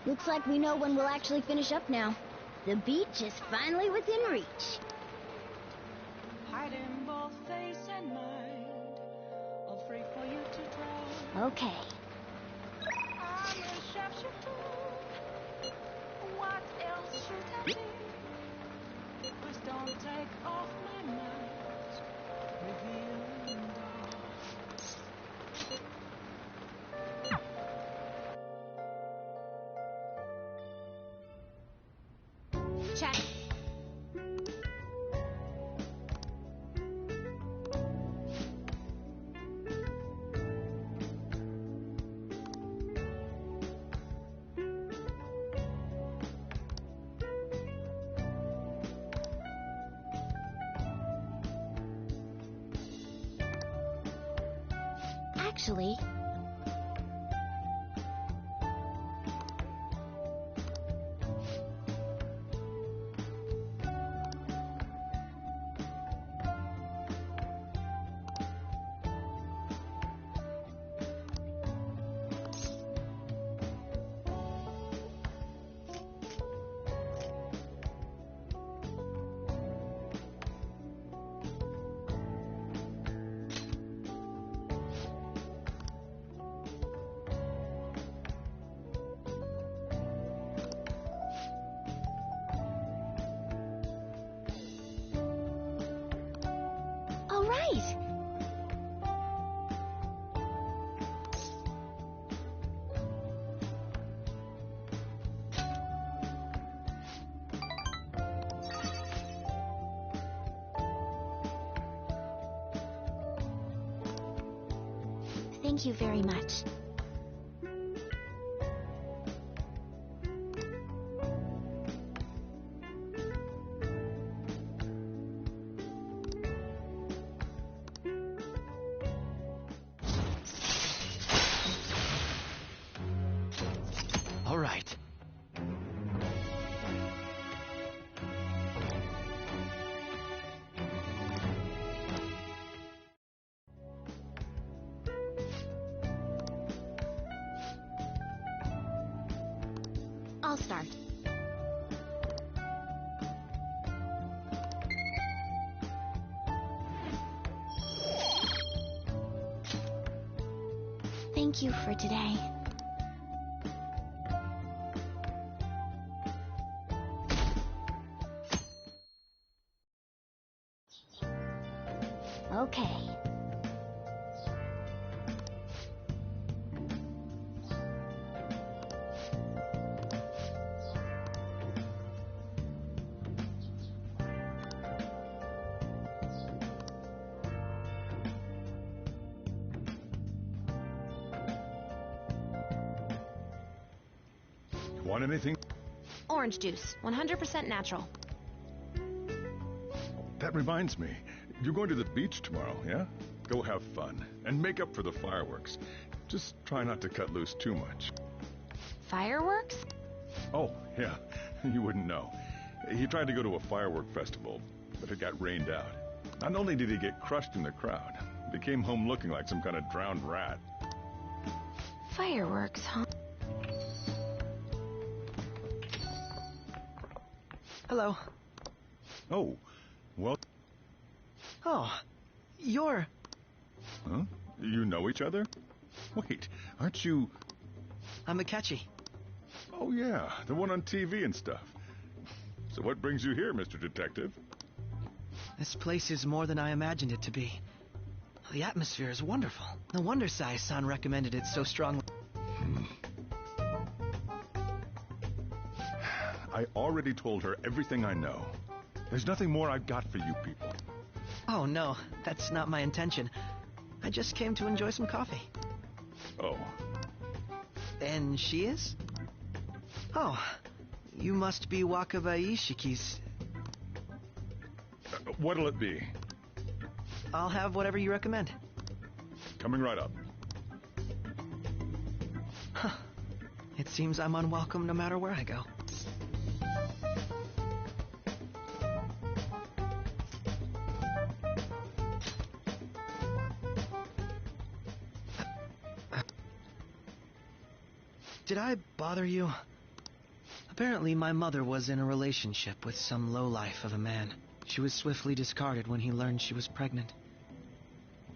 Looks like we know when we'll actually finish up now. The beach is finally within reach. Hiding both face and mind, all free for you to draw. Okay. I'm a sharpshooter. What else should I be? Please don't take off my mask, revealing dawn. Check. Actually, Thank you very much. All right. I'll start. Thank you for today. Okay. Want anything? Orange juice, 100% natural. That reminds me. You're going to the beach tomorrow, yeah? Go have fun. And make up for the fireworks. Just try not to cut loose too much. Fireworks? Oh, yeah. You wouldn't know. He tried to go to a firework festival, but it got rained out. Not only did he get crushed in the crowd, he came home looking like some kind of drowned rat. Fireworks, huh? Hello. Oh, well... Oh, you're... Huh? You know each other? Wait, aren't you... I'm Akechi. Oh, yeah, the one on TV and stuff. So what brings you here, Mr. Detective? This place is more than I imagined it to be. The atmosphere is wonderful. No wonder Sai-san recommended it so strongly. I already told her everything I know. There's nothing more I've got for you people. Oh, no, that's not my intention. I just came to enjoy some coffee. Oh. And she is? Oh, you must be Wakaba Ishiki's... What'll it be? I'll have whatever you recommend. Coming right up. Huh. It seems I'm unwelcome no matter where I go. Did I bother you? Apparently, my mother was in a relationship with some lowlife of a man. She was swiftly discarded when he learned she was pregnant.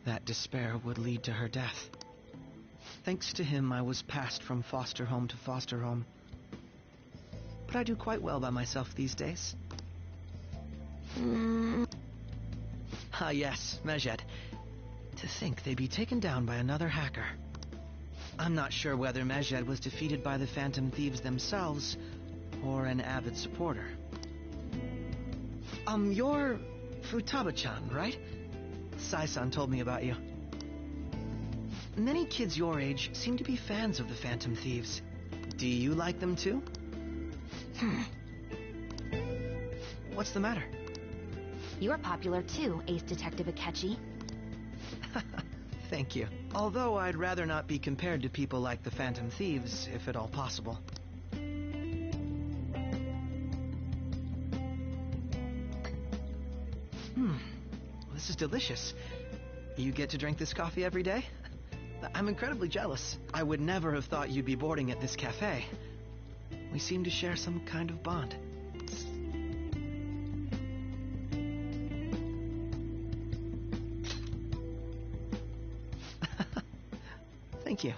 That despair would lead to her death. Thanks to him, I was passed from foster home to foster home. But I do quite well by myself these days. Ah, yes, Mejed. To think they'd be taken down by another hacker. I'm not sure whether Mejed was defeated by the Phantom Thieves themselves, or an avid supporter. You're Futaba-chan, right? Sai-san told me about you. Many kids your age seem to be fans of the Phantom Thieves. Do you like them too? What's the matter? You're popular too, Ace Detective Akechi. Thank you. Although I'd rather not be compared to people like the Phantom Thieves, if at all possible. This is delicious. You get to drink this coffee every day? I'm incredibly jealous. I would never have thought you'd be boarding at this cafe. We seem to share some kind of bond. Thank you.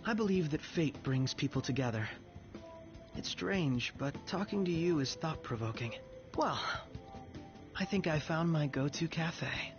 I believe that fate brings people together. It's strange, but talking to you is thought-provoking. Well, I think I found my go-to cafe.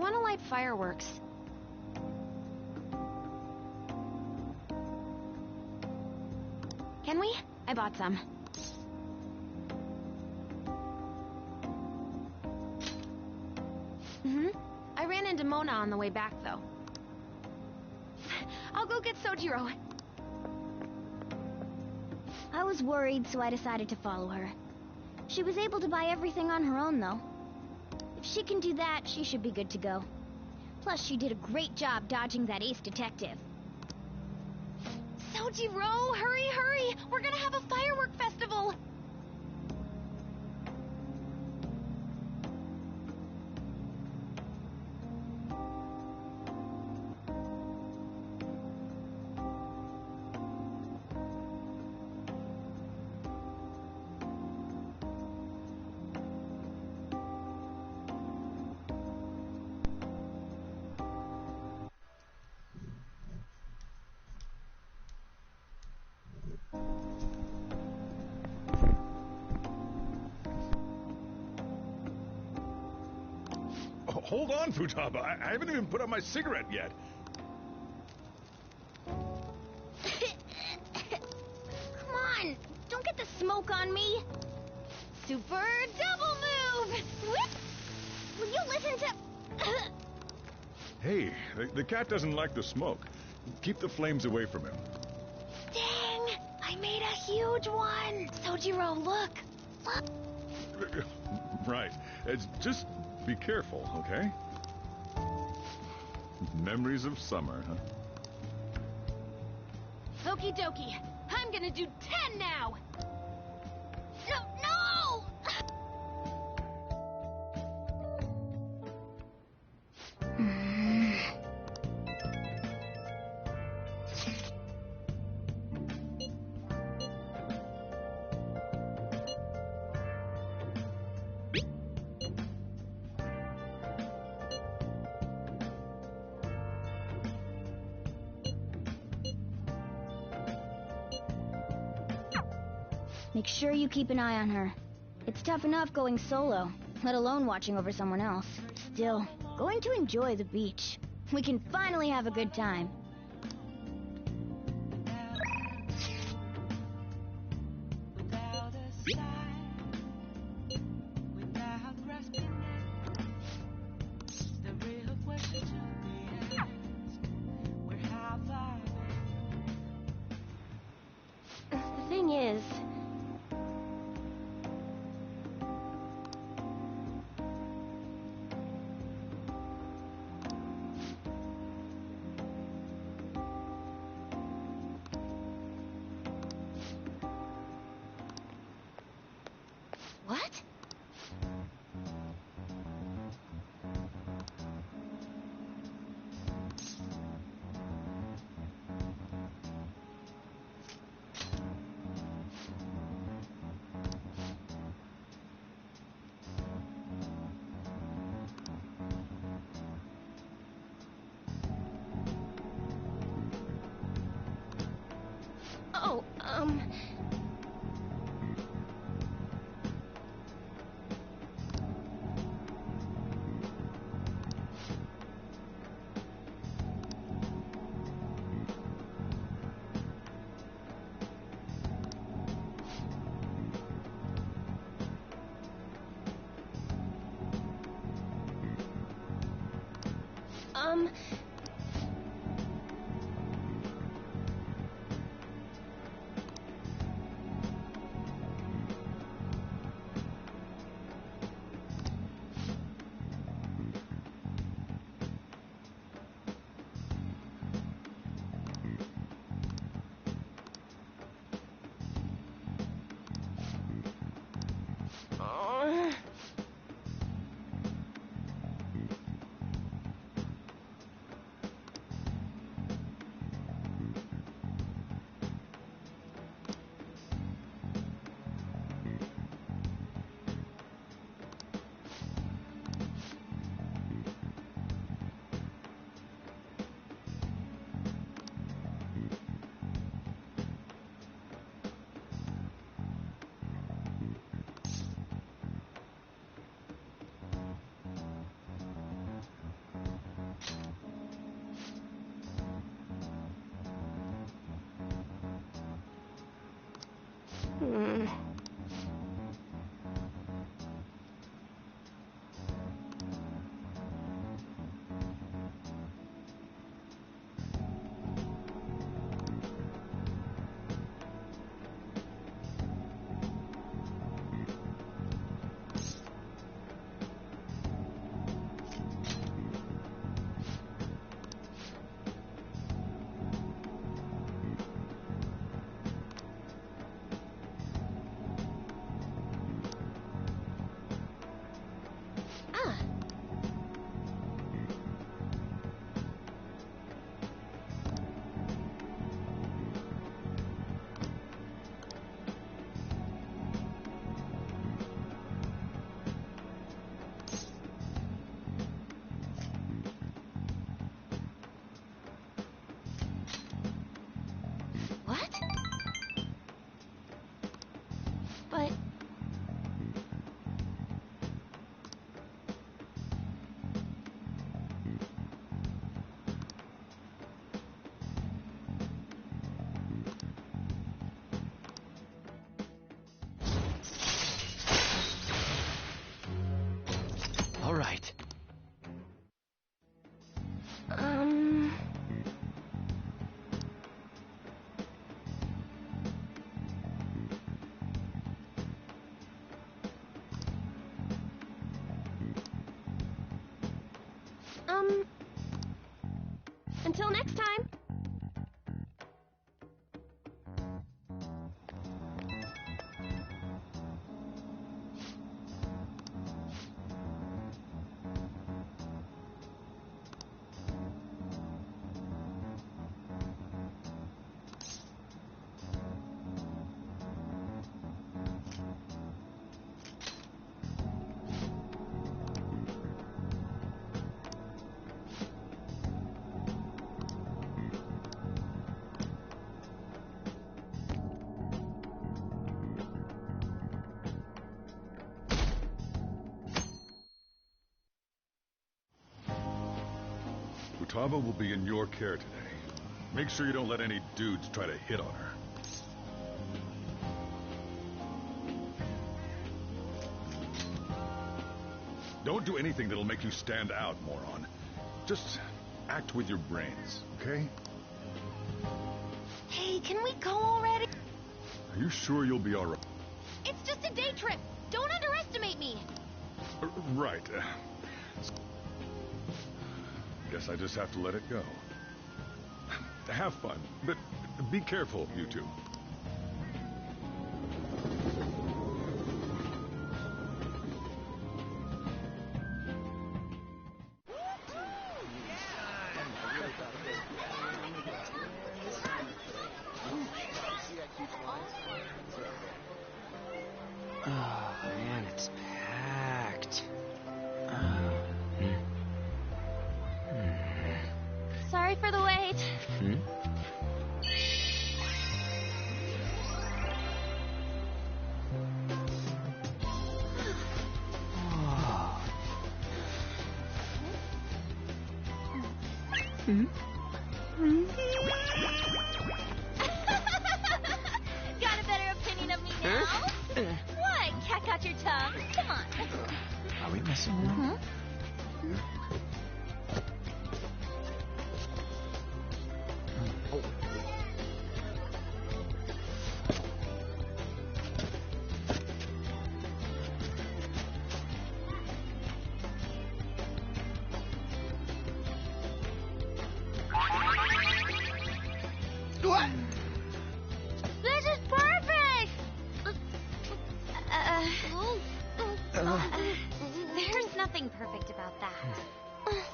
Want to light fireworks. Can we? I bought some. I ran into Mona on the way back, though. I'll go get Sojiro. I was worried, so I decided to follow her. She was able to buy everything on her own, though. If she can do that, she should be good to go. Plus, she did a great job dodging that ace detective. Sojiro, hurry, hurry! We're gonna have a firework festival! Hold on, Futaba. I haven't even put out my cigarette yet. Come on! Don't get the smoke on me! Super double move! Whip! Will you listen to... Hey, the cat doesn't like the smoke. Keep the flames away from him. Dang! I made a huge one! Sojiro, look! Look! Right. Just be careful, okay? Memories of summer, huh? Okie dokie. I'm gonna do 10 now! No! Make sure you keep an eye on her. It's tough enough going solo, let alone watching over someone else. Still, going to enjoy the beach. We can finally have a good time. The thing is... What? Oh, Until next time. Futaba will be in your care today. Make sure you don't let any dudes try to hit on her. Don't do anything that'll make you stand out, moron. Just act with your brains, okay? Hey, can we go already? Are you sure you'll be all right? It's just a day trip. Don't underestimate me. Right. Guess I just have to let it go. Have fun, but be careful, you two. Oh, man, it's packed. Sorry for the wait. Got a better opinion of me now? What? Cat got your tongue? Come on. Are we messing around? What? This is perfect! There's nothing perfect about that.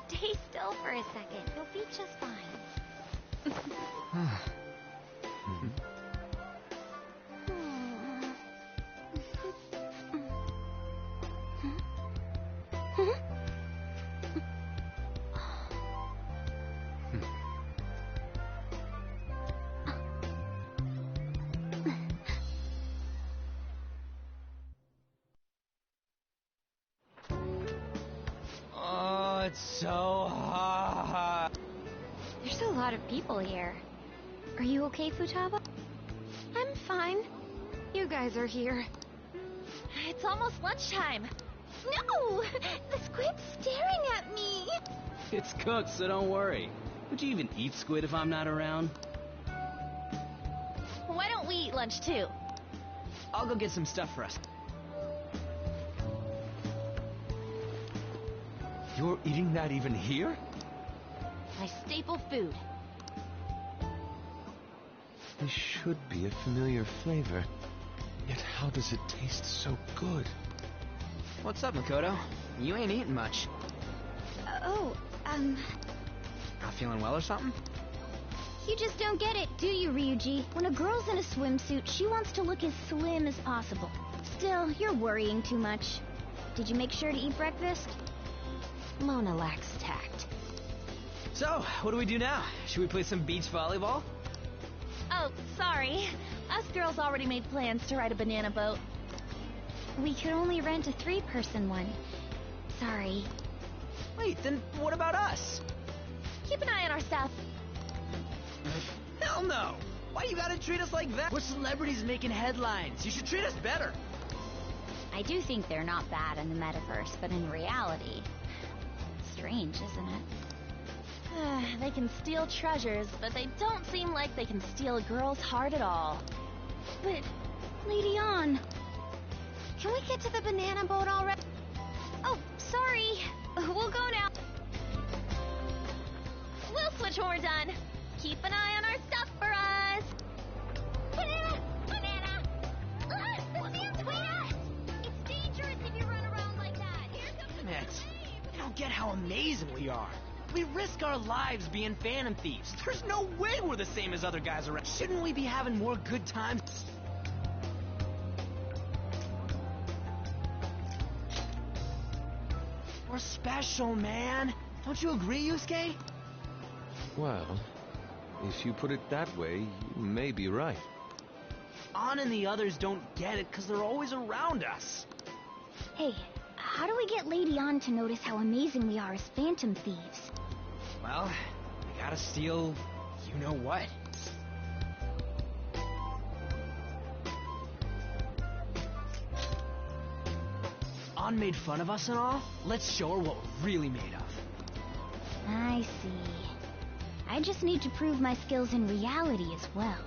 Stay still for a second. You'll be just fine. Oh, it's so hot. There's a lot of people here. Are you okay, Futaba? I'm fine. You guys are here. It's almost lunchtime. No! The squid's staring at me! It's cooked, so don't worry. Would you even eat squid if I'm not around? Why don't we eat lunch too? I'll go get some stuff for us. You're eating that even here? My staple food. This should be a familiar flavor. Yet how does it taste so good? What's up, Makoto? You ain't eating much. Not feeling well or something? You just don't get it, do you, Ryuji? When a girl's in a swimsuit, she wants to look as slim as possible. Still, you're worrying too much. Did you make sure to eat breakfast? Mona lacks tact. So, what do we do now? Should we play some beach volleyball? Oh, sorry. Us girls already made plans to ride a banana boat. We could only rent a 3-person one. Sorry. Wait, then what about us? Keep an eye on our stuff. Hell no! Why you gotta treat us like that? We're celebrities making headlines. You should treat us better. I do think they're not bad in the metaverse, but in reality... Strange, isn't it? They can steal treasures, but they don't seem like they can steal a girl's heart at all. But, Lady Ann... Can we get to the banana boat already? Oh, sorry. We'll go now. switch when we're done. Keep an eye on our stuff for us. Banana! Banana! It's dangerous if you run around like that. Damn it. You don't get how amazing we are. We risk our lives being Phantom Thieves. There's no way we're the same as other guys around. Shouldn't we be having more good times? We're special, man. Don't you agree, Yusuke? Well, if you put it that way, you may be right. An and the others don't get it because they're always around us. Hey, how do we get Lady An to notice how amazing we are as Phantom Thieves? Well, we gotta steal you know what. An made fun of us and all. Let's show her what we're really made of. I see. I just need to prove my skills in reality as well.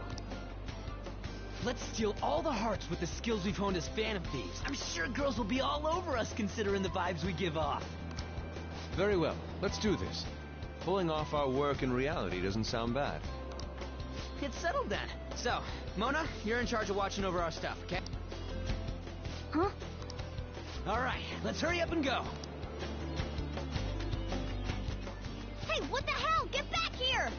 Let's steal all the hearts with the skills we've honed as Phantom Thieves. I'm sure girls will be all over us considering the vibes we give off. Very well, let's do this. Pulling off our work in reality doesn't sound bad. It's settled then. So, Mona, you're in charge of watching over our stuff, okay? Huh? Alright, let's hurry up and go. Hey, what the hell? Get back here!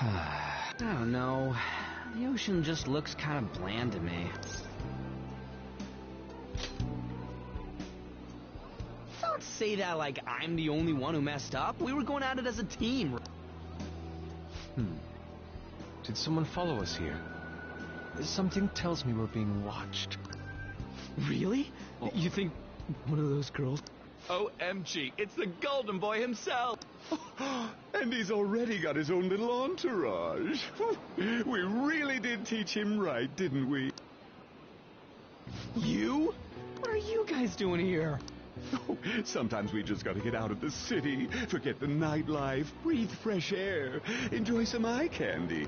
I don't know. The ocean just looks kind of bland to me. Don't say that like I'm the only one who messed up. We were going at it as a team. Did someone follow us here? Something tells me we're being watched. Really? Oh. You think one of those girls? OMG, it's the Golden Boy himself! And he's already got his own little entourage. We really did teach him right, didn't we? You? What are you guys doing here? Oh, sometimes we just gotta get out of the city, forget the nightlife, breathe fresh air, enjoy some eye candy.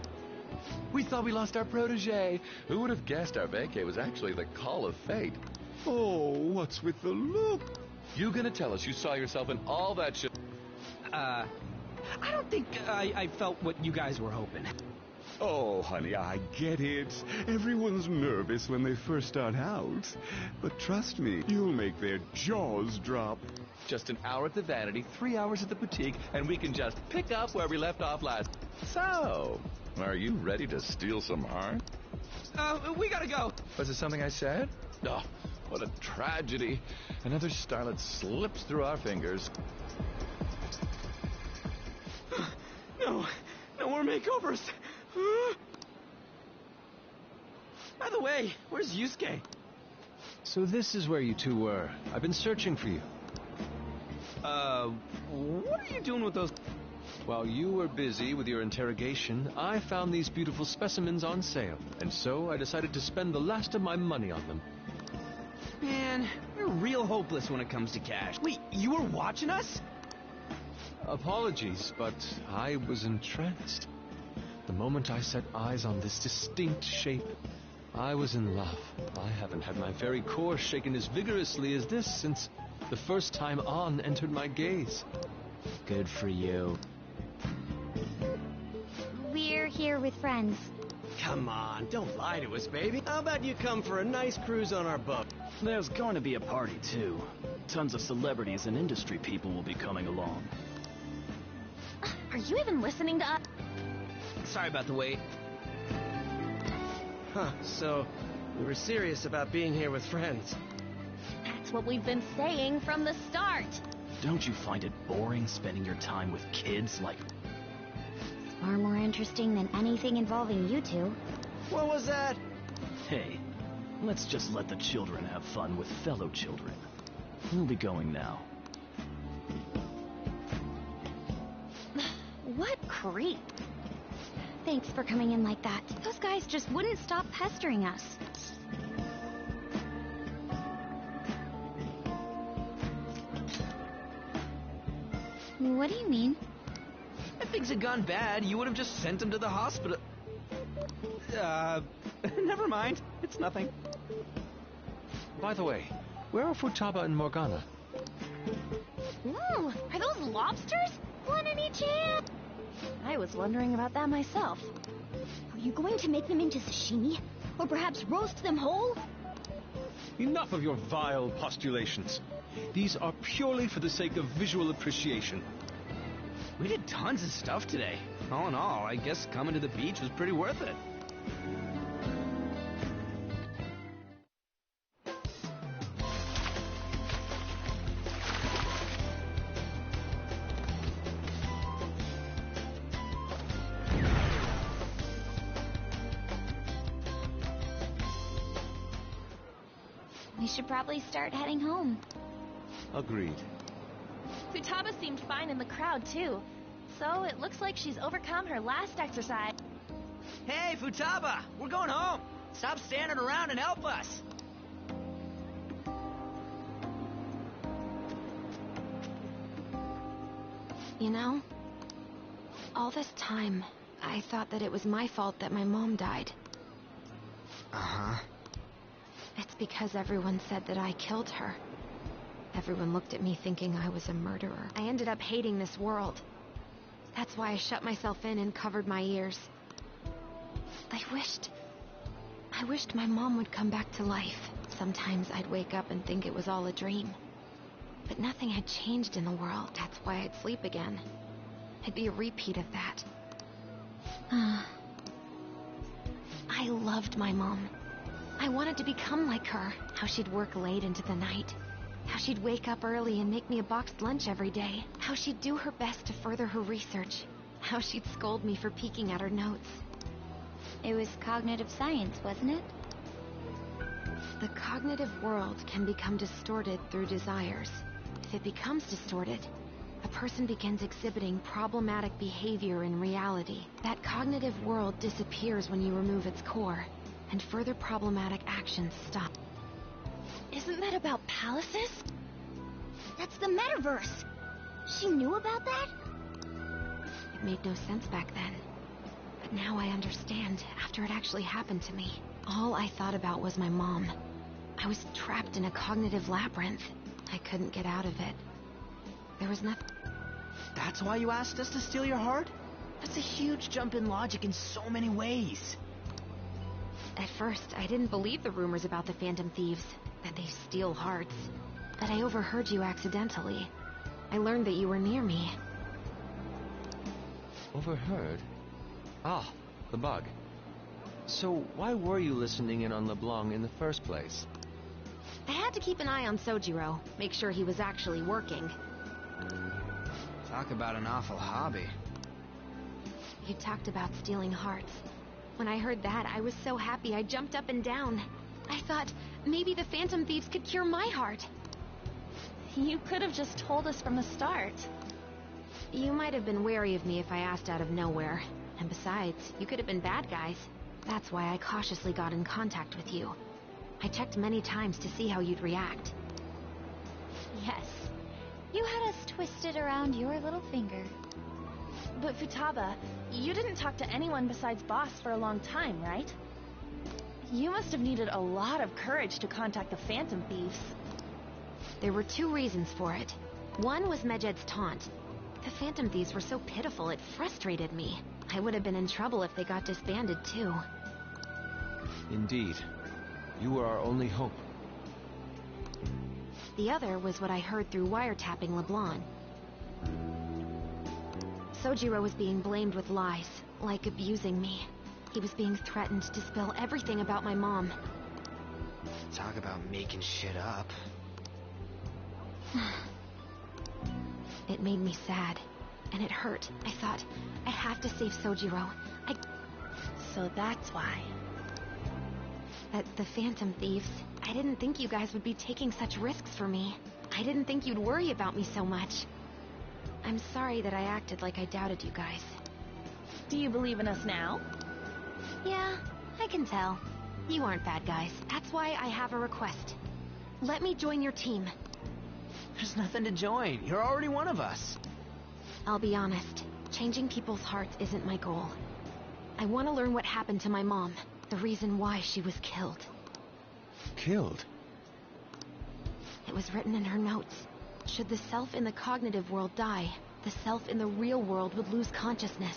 We thought we lost our protege. Who would have guessed our vacay was actually the call of fate? Oh, what's with the look? You gonna tell us you saw yourself in all that shit? I don't think I felt what you guys were hoping. Oh, honey, I get it. Everyone's nervous when they first start out. But trust me, you'll make their jaws drop. Just an hour at the Vanity, 3 hours at the boutique, and we can just pick up where we left off last. So, are you ready to steal some heart? We gotta go. Was it something I said? Oh, what a tragedy. Another starlet slips through our fingers. No more makeovers. By the way, where's Yusuke? So this is where you two were. I've been searching for you. What are you doing with those? While you were busy with your interrogation, I found these beautiful specimens on sale, and so I decided to spend the last of my money on them. Man, you're real hopeless when it comes to cash. Wait, you were watching us? Apologies, but I was entranced. The moment I set eyes on this distinct shape, I was in love. I haven't had my very core shaken as vigorously as this since the first time An entered my gaze. Good for you. We're here with friends. Come on, don't lie to us, baby. How about you come for a nice cruise on our boat? There's going to be a party, too. Tons of celebrities and industry people will be coming along. Are you even listening to us? Sorry about the wait. Huh, so we were serious about being here with friends. That's what we've been saying from the start. Don't you find it boring spending your time with kids like... Far more interesting than anything involving you two. What was that? Hey, let's just let the children have fun with fellow children. We'll be going now. What creep. Thanks for coming in like that. Those guys just wouldn't stop pestering us. What do you mean? If things had gone bad, you would have just sent him to the hospital. Never mind. It's nothing. By the way, where are Futaba and Morgana? Ooh, are those lobsters? Want any chance? I was wondering about that myself. Are you going to make them into sashimi? Or perhaps roast them whole? Enough of your vile postulations. These are purely for the sake of visual appreciation. We did tons of stuff today. All in all, I guess coming to the beach was pretty worth it. We should probably start heading home. Agreed. Futaba seemed fine in the crowd, too. So it looks like she's overcome her last exercise. Hey, Futaba! We're going home! Stop standing around and help us! You know, all this time, I thought that it was my fault that my mom died. Uh-huh. It's because everyone said that I killed her. Everyone looked at me thinking I was a murderer. I ended up hating this world. That's why I shut myself in and covered my ears. I wished my mom would come back to life. Sometimes I'd wake up and think it was all a dream. But nothing had changed in the world. That's why I'd sleep again. I'd be a repeat of that. I loved my mom. I wanted to become like her. How she'd work late into the night. How she'd wake up early and make me a boxed lunch every day. How she'd do her best to further her research. How she'd scold me for peeking at her notes. It was cognitive science, wasn't it? The cognitive world can become distorted through desires. If it becomes distorted, a person begins exhibiting problematic behavior in reality. That cognitive world disappears when you remove its core, and further problematic actions stop. Isn't that about palaces? That's the metaverse. She knew about that? It made no sense back then. But now I understand, after it actually happened to me. All I thought about was my mom. I was trapped in a cognitive labyrinth. I couldn't get out of it. There was nothing... That's why you asked us to steal your heart? That's a huge jump in logic in so many ways. At first, I didn't believe the rumors about the Phantom Thieves, that they steal hearts. But I overheard you accidentally. I learned that you were near me. Overheard? Ah, the bug. So why were you listening in on LeBlanc in the first place? I had to keep an eye on Sojiro, make sure he was actually working. Talk about an awful hobby. You talked about stealing hearts. When I heard that, I was so happy I jumped up and down. I thought, maybe the Phantom Thieves could cure my heart. You could have just told us from the start. You might have been wary of me if I asked out of nowhere. And besides, you could have been bad guys. That's why I cautiously got in contact with you. I checked many times to see how you'd react. Yes. You had us twisted around your little finger. But Futaba, you didn't talk to anyone besides Boss for a long time, right? You must have needed a lot of courage to contact the Phantom Thieves. There were two reasons for it. One was Medjed's taunt. The Phantom Thieves were so pitiful it frustrated me. I would have been in trouble if they got disbanded too. Indeed. You were our only hope. The other was what I heard through wiretapping LeBlanc. Sojiro was being blamed with lies, like abusing me. He was being threatened to spill everything about my mom. Talk about making shit up. It made me sad. and it hurt. I thought, I have to save Sojiro. So that's why. The Phantom Thieves. I didn't think you guys would be taking such risks for me. I didn't think you'd worry about me so much. I'm sorry that I acted like I doubted you guys. Do you believe in us now? Yeah, I can tell. You aren't bad guys. That's why I have a request. Let me join your team. There's nothing to join. You're already one of us. I'll be honest. Changing people's hearts isn't my goal. I want to learn what happened to my mom. The reason why she was killed. Killed? It was written in her notes. Should the self in the cognitive world die, the self in the real world would lose consciousness.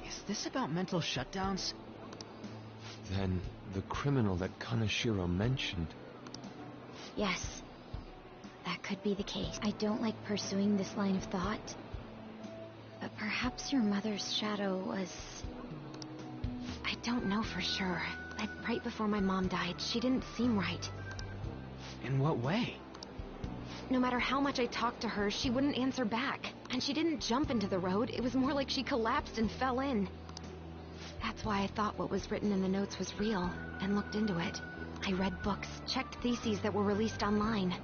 Is this about mental shutdowns? Then the criminal that Kaneshiro mentioned. Yes. That could be the case. I don't like pursuing this line of thought. But perhaps your mother's shadow was... I don't know for sure. Right before my mom died, she didn't seem right. In what way? No matter how much I talked to her, she wouldn't answer back. And she didn't jump into the road. It was more like she collapsed and fell in. That's why I thought what was written in the notes was real, and looked into it. I read books, checked theses that were released online.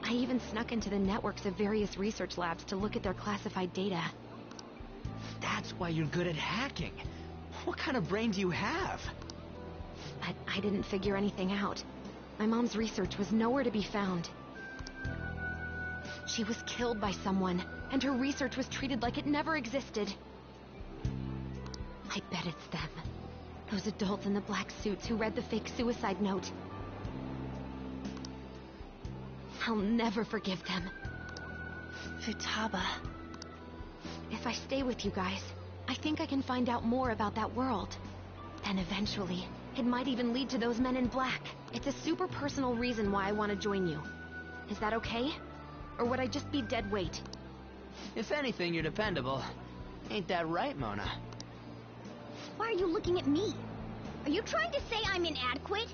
I even snuck into the networks of various research labs to look at their classified data. That's why you're good at hacking. What kind of brain do you have? But I didn't figure anything out. My mom's research was nowhere to be found. She was killed by someone, and her research was treated like it never existed. I bet it's them. Those adults in the black suits who read the fake suicide note. I'll never forgive them. Futaba. If I stay with you guys, I think I can find out more about that world. Then eventually, it might even lead to those men in black. It's a super personal reason why I want to join you. Is that okay? Or would I just be dead weight? If anything, you're dependable. Ain't that right, Mona? Why are you looking at me? Are you trying to say I'm inadequate?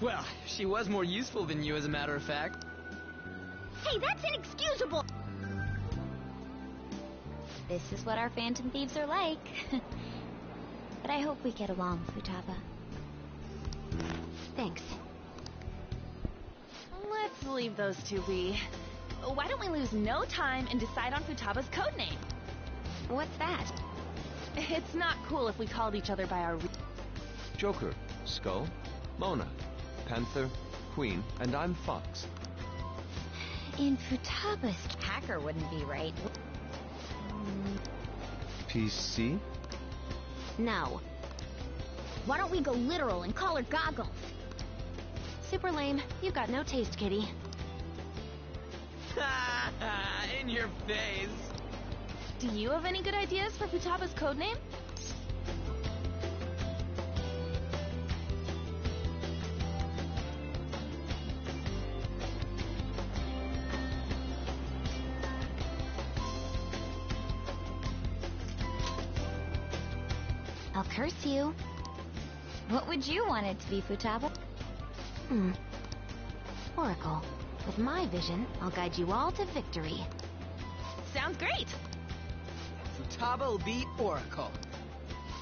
Well, she was more useful than you, as a matter of fact. Hey, that's inexcusable! This is what our Phantom Thieves are like. But I hope we get along, Futaba. Thanks. Let's leave those two be. Why don't we lose no time and decide on Futaba's codename? What's that? It's not cool if we called each other by our... Joker, Skull, Mona, Panther, Queen, and I'm Fox. In Futaba's... Hacker wouldn't be right. PC? No. Why don't we go literal and call her Goggles? Super lame. You've got no taste, kitty. In your face. Do you have any good ideas for Futaba's codename? I'll curse you. What would you want it to be, Futaba? Oracle. With my vision, I'll guide you all to victory. Sounds great! Futaba will be Oracle.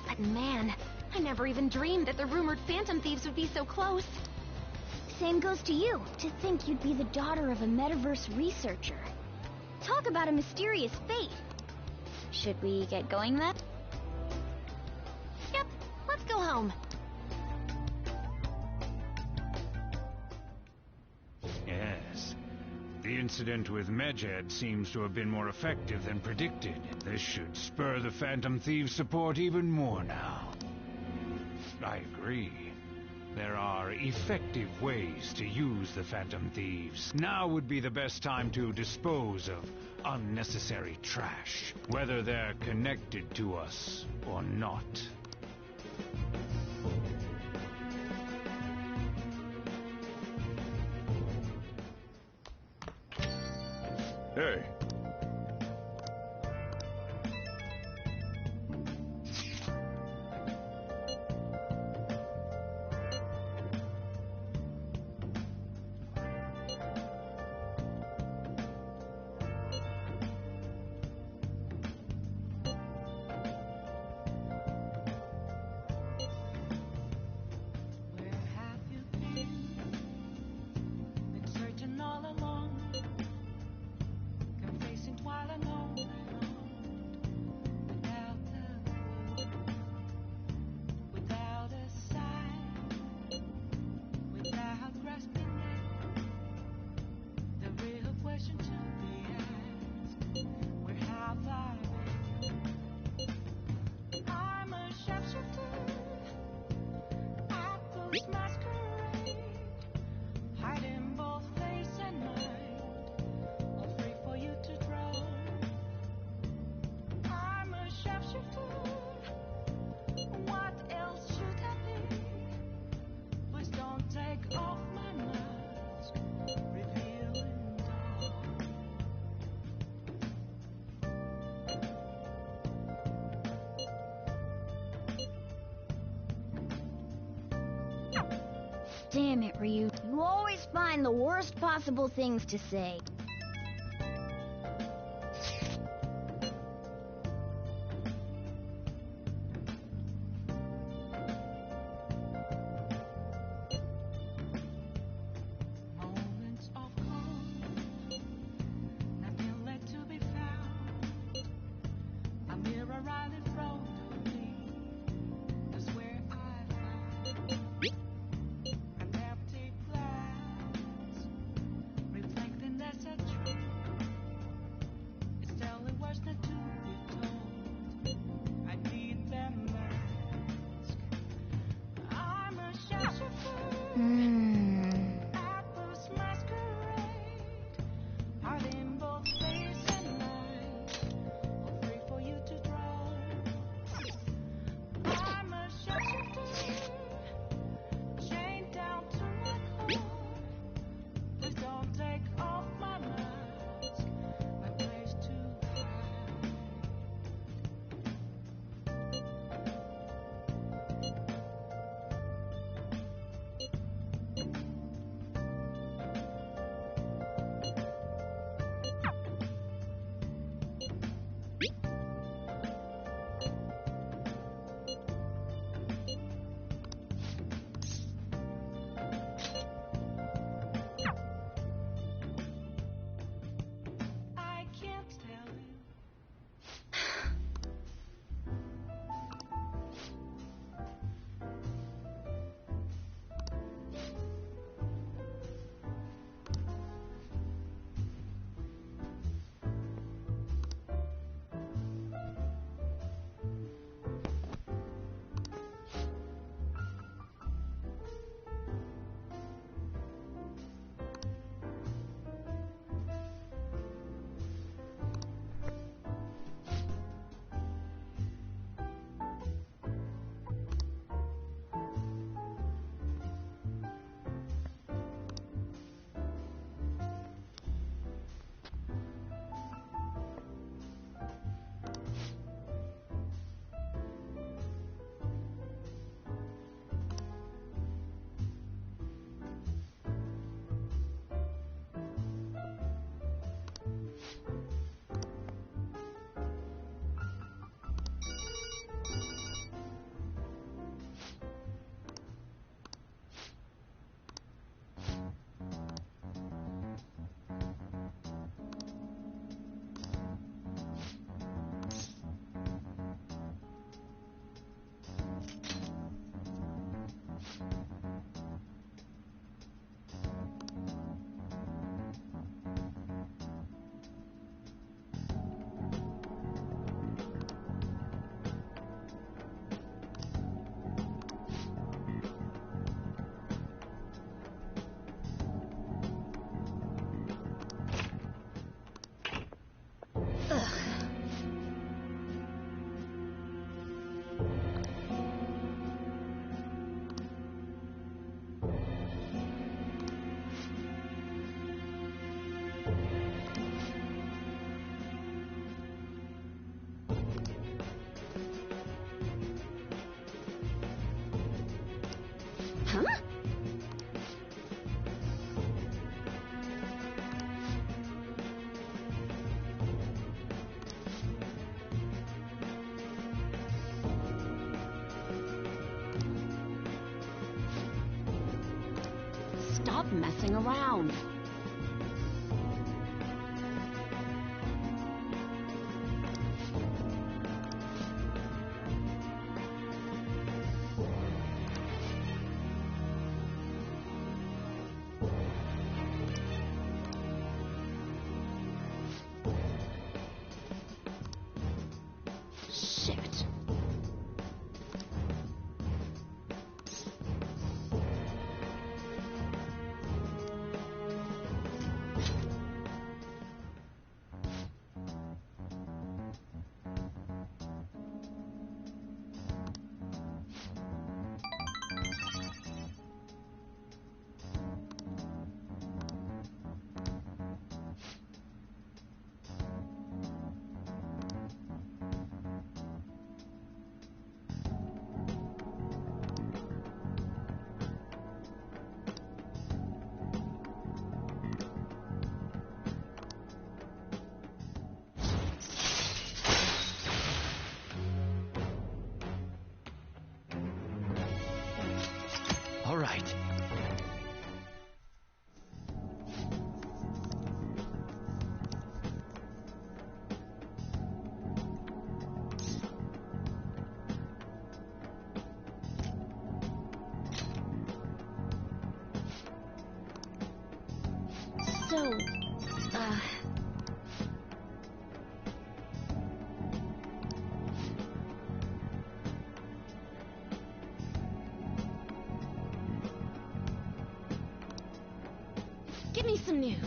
But man, I never even dreamed that the rumored Phantom Thieves would be so close. Same goes to you. To think you'd be the daughter of a metaverse researcher. Talk about a mysterious fate. Should we get going then? Yep, let's go home. Yes. The incident with Medjed seems to have been more effective than predicted. This should spur the Phantom Thieves' support even more now. I agree. There are effective ways to use the Phantom Thieves. Now would be the best time to dispose of unnecessary trash, whether they're connected to us or not. Hey. Damn it, Ryu. You always find the worst possible things to say. Moments of calm, nothing left to be found. A mirror right in front of me is where I found an empty glass, reflecting that's a truth. It's telling words not to be told. I need them mask. I'm a shopkeeper. Apples masquerade, hiding both face and mind, all free for you to draw. I'm a shopkeeper, chained down to my core. Please don't take off my mask, my place to hide. I can't tell you. Huh? Stop messing around. Shit. Give me some news.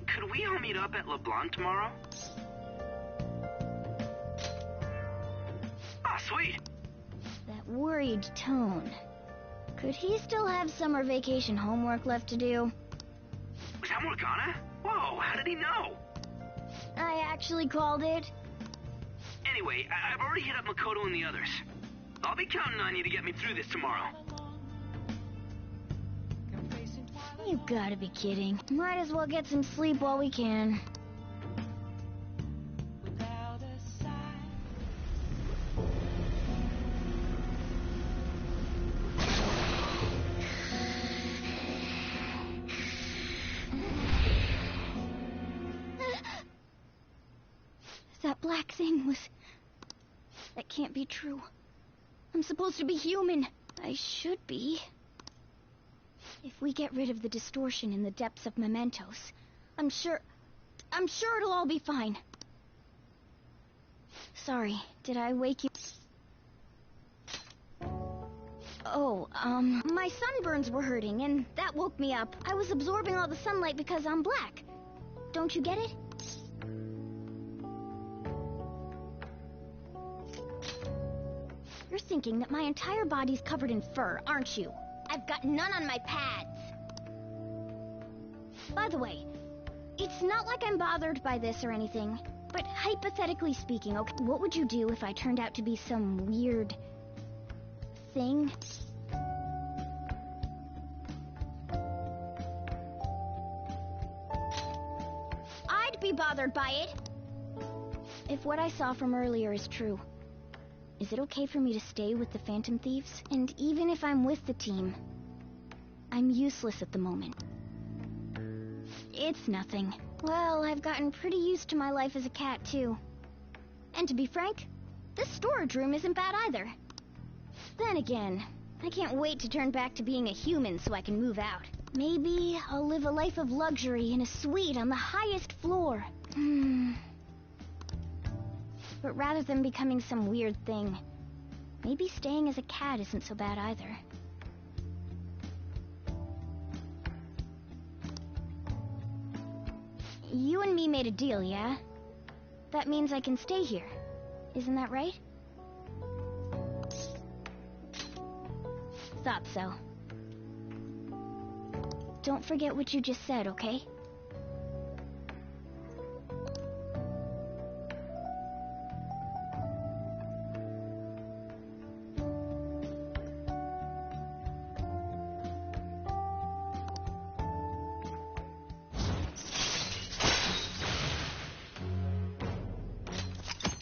Could we all meet up at LeBlanc tomorrow? Ah, sweet. That worried tone. Could he still have summer vacation homework left to do? Was that Morgana? Whoa, how did he know? I actually called it. Anyway, I've already hit up Makoto and the others. I'll be counting on you to get me through this tomorrow. You gotta be kidding. Might as well get some sleep while we can. That black thing was... That can't be true. I'm supposed to be human. I should be. If we get rid of the distortion in the depths of mementos, I'm sure it'll all be fine. Sorry, did I wake you? Oh, my sunburns were hurting, and that woke me up. I was absorbing all the sunlight because I'm black. Don't you get it? You're thinking that my entire body's covered in fur, aren't you? I've got none on my pads. By the way, it's not like I'm bothered by this or anything, but hypothetically speaking, okay, what would you do if I turned out to be some weird thing? I'd be bothered by it. If what I saw from earlier is true, is it okay for me to stay with the Phantom Thieves? And even if I'm with the team, I'm useless at the moment. It's nothing. Well, I've gotten pretty used to my life as a cat, too. And to be frank, this storage room isn't bad either. Then again, I can't wait to turn back to being a human so I can move out. Maybe I'll live a life of luxury in a suite on the highest floor. But rather than becoming some weird thing, maybe staying as a cat isn't so bad either. You and me made a deal, yeah? That means I can stay here. Isn't that right? Thought so. Don't forget what you just said, okay?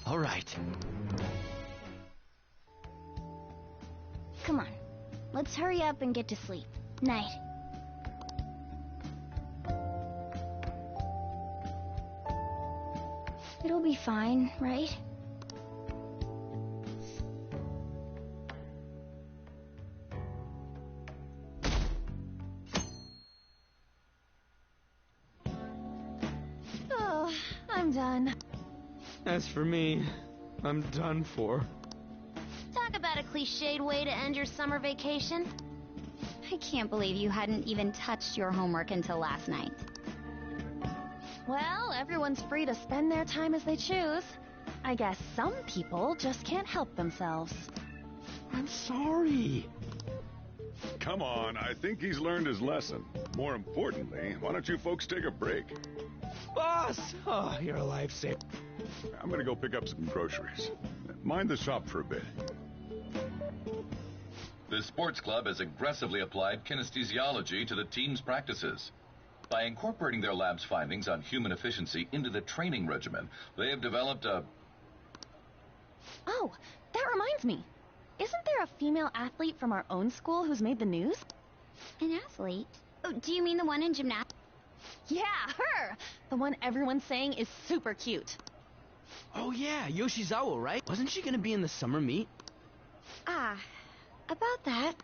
All right. Come on. Let's hurry up and get to sleep. Night. It'll be fine, right? Oh, I'm done. As for me, I'm done for. Talk about a cliched way to end your summer vacation? I can't believe you hadn't even touched your homework until last night. Well, everyone's free to spend their time as they choose. I guess some people just can't help themselves. I'm sorry. Come on, I think he's learned his lesson. More importantly, why don't you folks take a break? Boss! Oh, you're a lifesaver. I'm gonna go pick up some groceries. Mind the shop for a bit. The sports club has aggressively applied kinesthesiology to the team's practices. By incorporating their lab's findings on human efficiency into the training regimen, they have developed a... Oh, that reminds me. Isn't there a female athlete from our own school who's made the news? An athlete? Oh, do you mean the one in gymnastics? Yeah, her! The one everyone's saying is super cute. Oh yeah, Yoshizawa, right? Wasn't she gonna be in the summer meet? Ah, about that.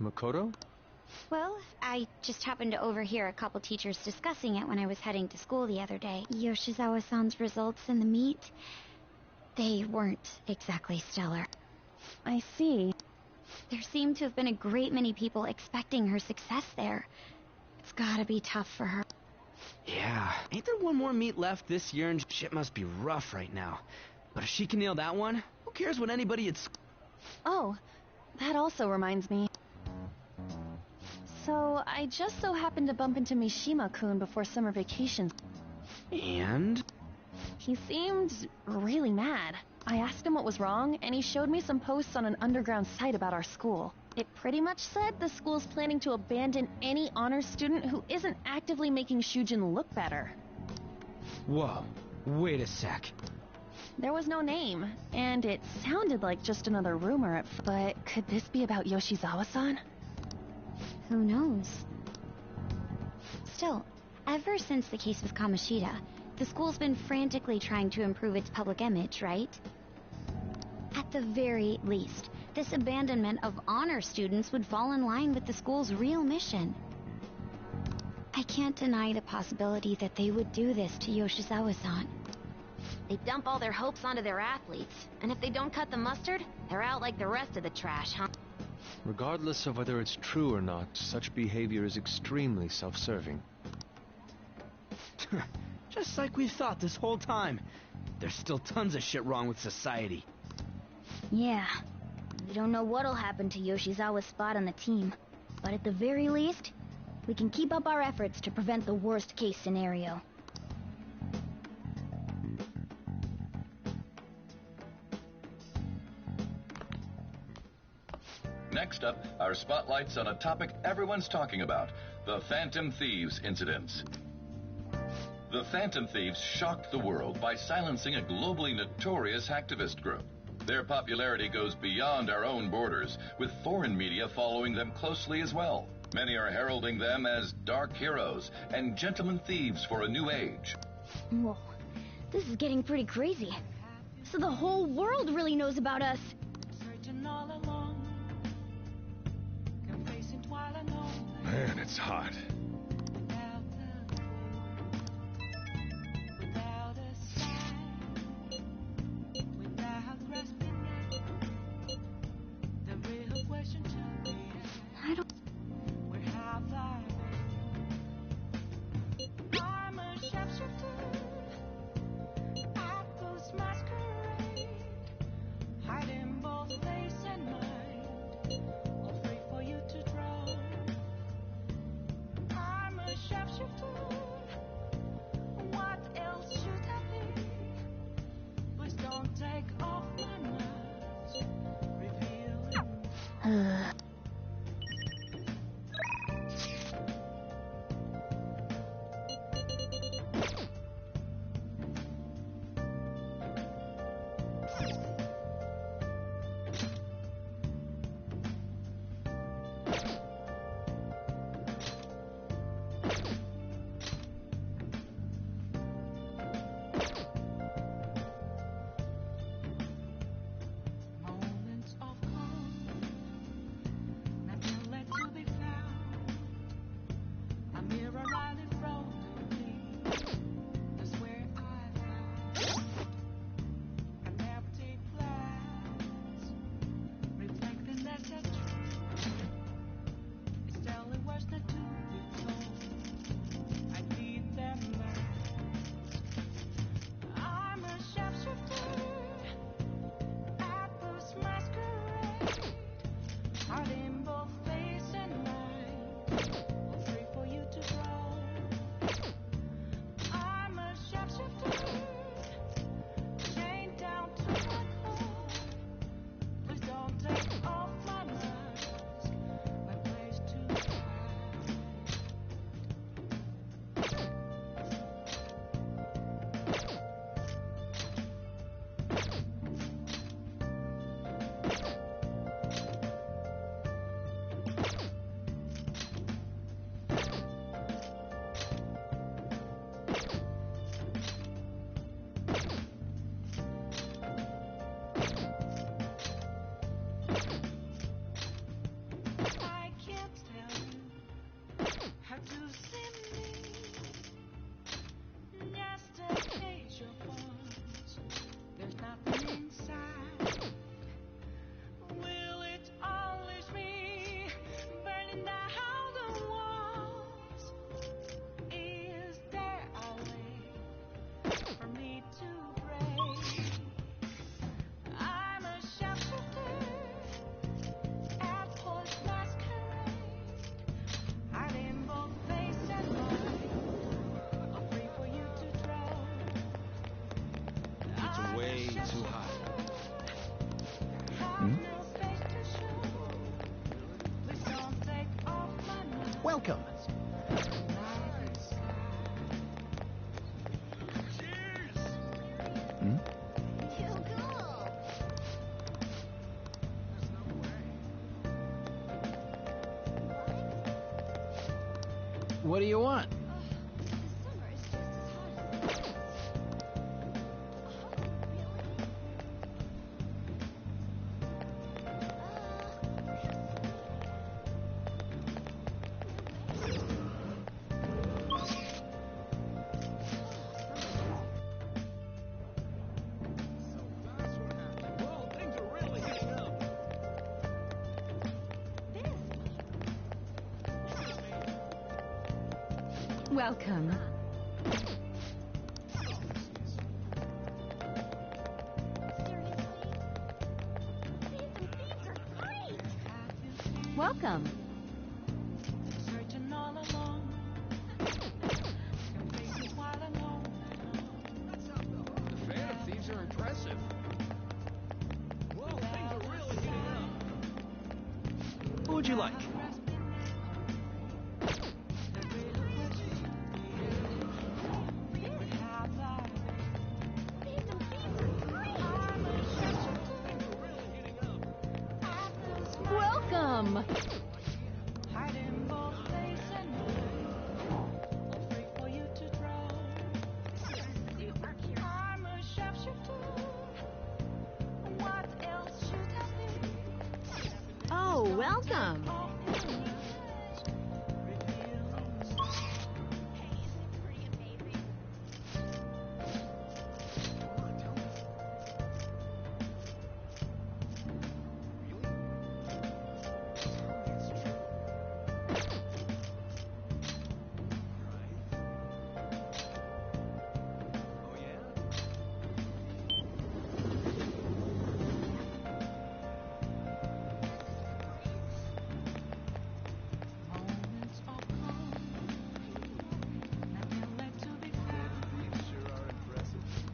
Makoto? Well, I just happened to overhear a couple teachers discussing it when I was heading to school the other day. Yoshizawa-san's results in the meet, they weren't exactly stellar. I see. There seemed to have been a great many people expecting her success there. It's gotta be tough for her. Yeah. Ain't there one more meet left this year and shit must be rough right now. But if she can nail that one, who cares what anybody at school... Oh, that also reminds me. So, I just so happened to bump into Mishima-kun before summer vacation. And? He seemed really mad. I asked him what was wrong, and he showed me some posts on an underground site about our school. It pretty much said the school's planning to abandon any honors student who isn't actively making Shujin look better. Whoa, wait a sec. There was no name, and it sounded like just another rumor, but could this be about Yoshizawa-san? Who knows? Still, ever since the case with Kamoshida, the school's been frantically trying to improve its public image, right? At the very least, this abandonment of honor students would fall in line with the school's real mission. I can't deny the possibility that they would do this to Yoshizawa-san. They dump all their hopes onto their athletes, and if they don't cut the mustard, they're out like the rest of the trash, huh? Regardless of whether it's true or not, such behavior is extremely self-serving. Just like we thought this whole time. There's still tons of shit wrong with society. Yeah. We don't know what'll happen to Yoshizawa's spot on the team. But at the very least, we can keep up our efforts to prevent the worst case scenario. Next up, our spotlight's on a topic everyone's talking about, the Phantom Thieves incidents. The Phantom Thieves shocked the world by silencing a globally notorious hacktivist group. Their popularity goes beyond our own borders, with foreign media following them closely as well. Many are heralding them as dark heroes and gentlemen thieves for a new age. Whoa, this is getting pretty crazy. So the whole world really knows about us. Man, it's hot. I don't... I'm a sharpshooter at this masquerade, hiding both face and mind, all free for you to draw. I'm a sharpshooter. What else should I be? Please don't take off my mask. Reveal. I can't tell you how to see me. Just a page of words. There's nothing inside. Will it unleash me, burning down the walls? Is there a way for me to break? I'm a shapeshifter at Post Masquerade, hiding both face and mind, free for you to draw. It's way too high. Welcome. What do you want? Welcome. Welcome. Searching all alone. Can face it while alone. The Phantom Thieves are impressive. Whoa, things are really heating up. What would you like? Welcome. Hiding both face and mind, free for you to draw. I'm a shapeshifter. What else should I be? Oh, welcome.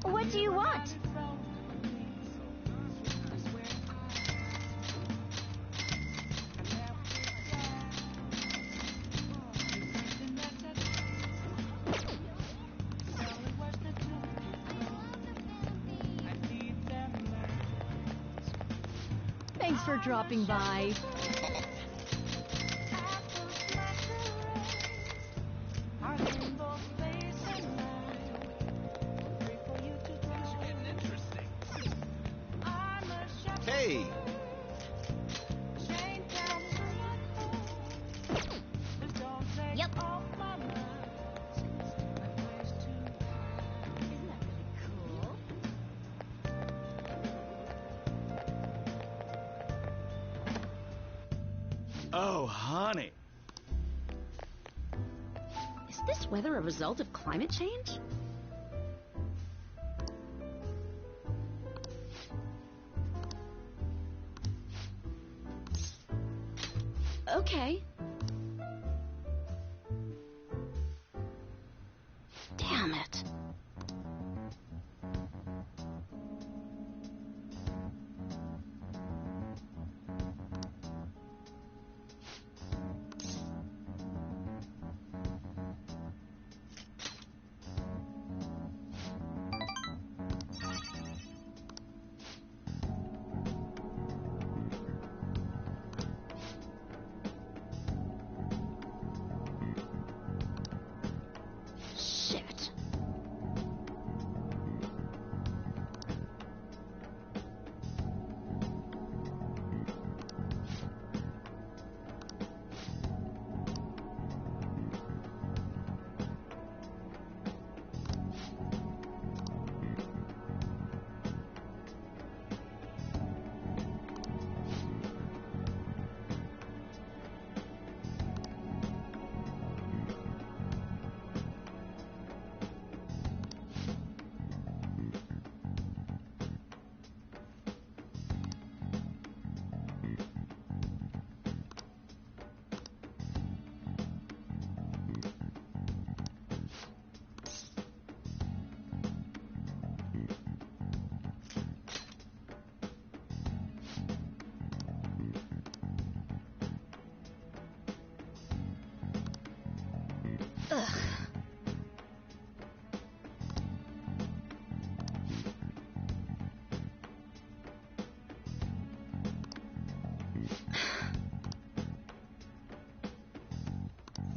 What do you want? Thanks for dropping by. Hey! Yep. Oh, honey. Is this weather a result of climate change? Okay. Damn it.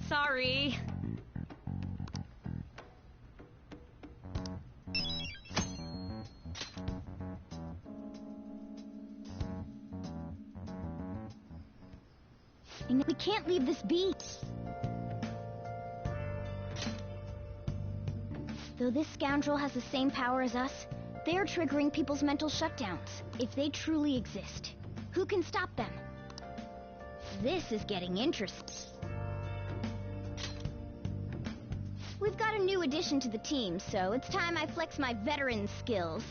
Sorry. We can't leave this be. Though this scoundrel has the same power as us, they're triggering people's mental shutdowns. If they truly exist, who can stop them? This is getting interesting. We've got a new addition to the team, so it's time I flex my veteran skills.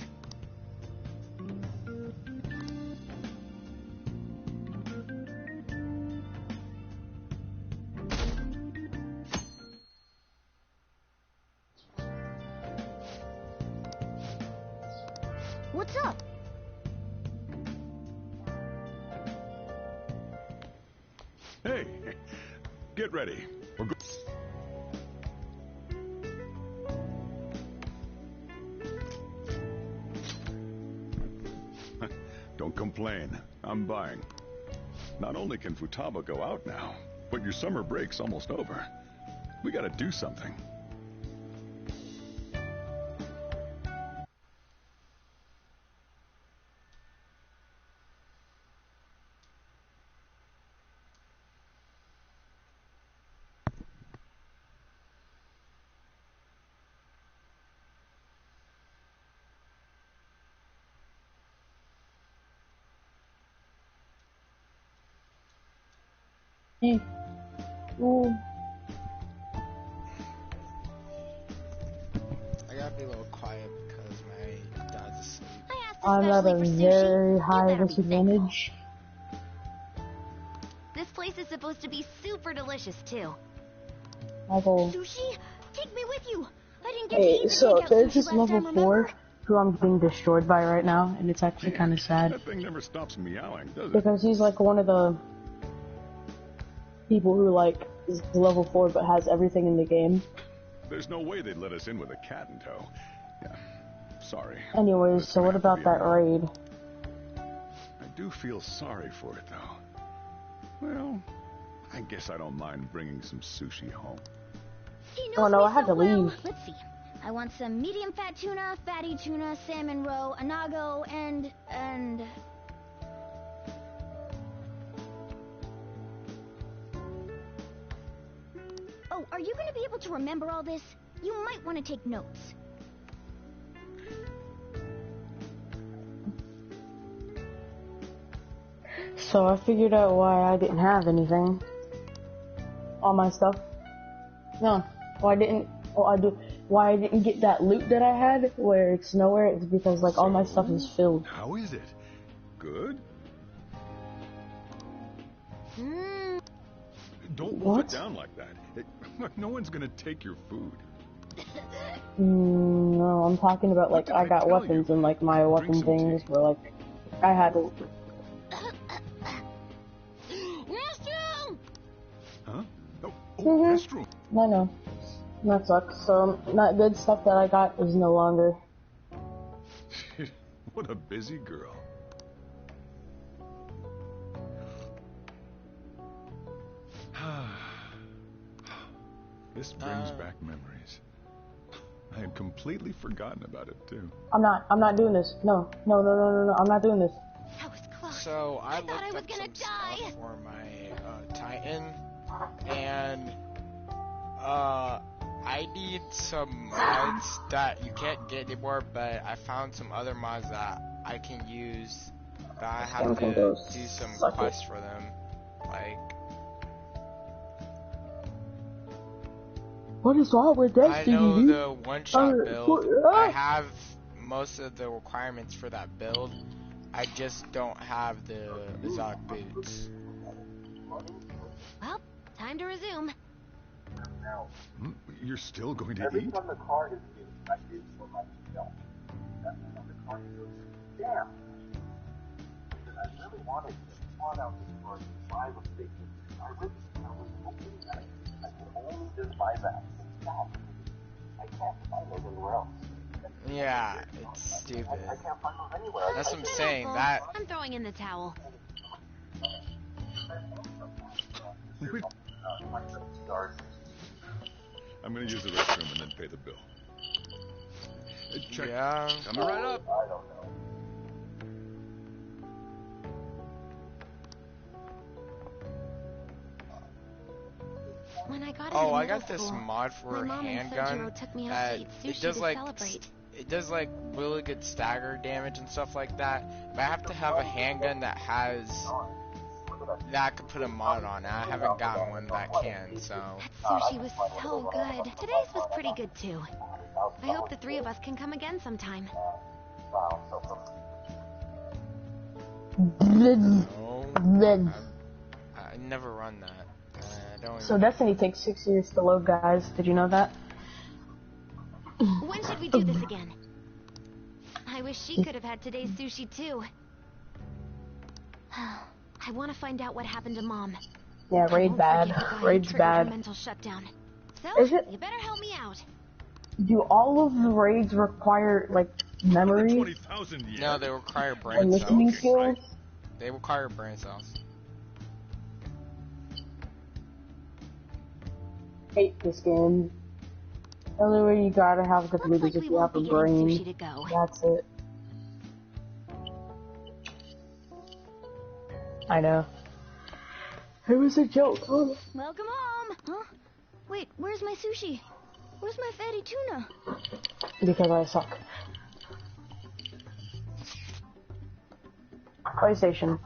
What's up? Hey, get ready. We're go- Don't complain. I'm buying. Not only can Futaba go out now, but your summer break's almost over. We gotta do something. Hey. Ooh. I gotta be a little quiet because my dad's asleep. I'm at a very high disadvantage. This place is supposed to be super delicious, too. Michael. Sushi? Take me with you. I didn't get to Hey, eat the so takeout there's sushi this last level time, 4 remember? who I'm being destroyed by right now, and it's actually kind of sad. That thing never stops meowing, does it? Because he's like one of the people who like is level 4 but has everything in the game. There's no way they'd let us in with a cat in tow. Yeah, sorry. Anyways, so what about that raid? I do feel sorry for it, though. Well, I guess I don't mind bringing some sushi home. He knows Oh no, me I had so to well. leave. Let's see. I want some medium fat tuna, fatty tuna, salmon roe, anago, and... Oh, are you going to be able to remember all this? You might want to take notes. So I figured out why I didn't have anything. All my stuff. No, why I didn't get that loot that I had where it's nowhere. It's because like all my stuff is filled. How is it? Good? Don't wolf it down like that. No one's gonna take your food. No, I'm talking about like I got weapons and like my weapon things were like I had. Huh? Oh, restroom. I know. That sucks. So not good stuff that I got is no longer. What a busy girl. This brings back memories. I had completely forgotten about it too. I'm not doing this. No, I'm not doing this. So I looked up some stuff for my Titan, and I need some mods that you can't get anymore, but I found some other mods that I can use, but I have to do some quests for them, like. What is wrong with that? I know the one-shot build. I have most of the requirements for that build. I just don't have the exotic boots. Well, time to resume. You're still going to Every eat? time the car is used, I do so much myself. That's when the car goes, damn! Because I really wanted to pawn out this car and buy the big. I was hoping that I could only just buy that. I can't find those anywhere else. Yeah, it's stupid. I can't find those anywhere. That's what I'm saying. That I'm throwing in the towel. Stars I'm gonna use the restroom and then pay the bill. Check. Yeah. Coming right up. I don't know. When I got into Oh, I middle got this school, mod for my a mom and handgun. Sojiro took me out that to eat it sushi does to like celebrate. it does like really good stagger damage and stuff like that. But I have to have a handgun that has that I could put a mod on. I haven't gotten one that can, so. Sushi was so good. Today's was pretty good too. I hope the three of us can come again sometime. I never run that. Don't So Destiny takes 6 years to load, guys. Did you know that? When should we do this again? I wish she could have had today's sushi too. I want to find out what happened to Mom. Yeah, raid bad. Raid's bad. Mental shutdown. So Is it? you better help me out. Do all of the raids require like memory? 20,000 yen. No, they require And brain listening cells. skills? They require brain cells. Hate this game. The only way you gotta have good loot is if you have a brain. To go. That's it. I know. It was a joke. Oh. Welcome home. Huh? Wait, where's my sushi? Where's my fatty tuna? Because I suck. PlayStation.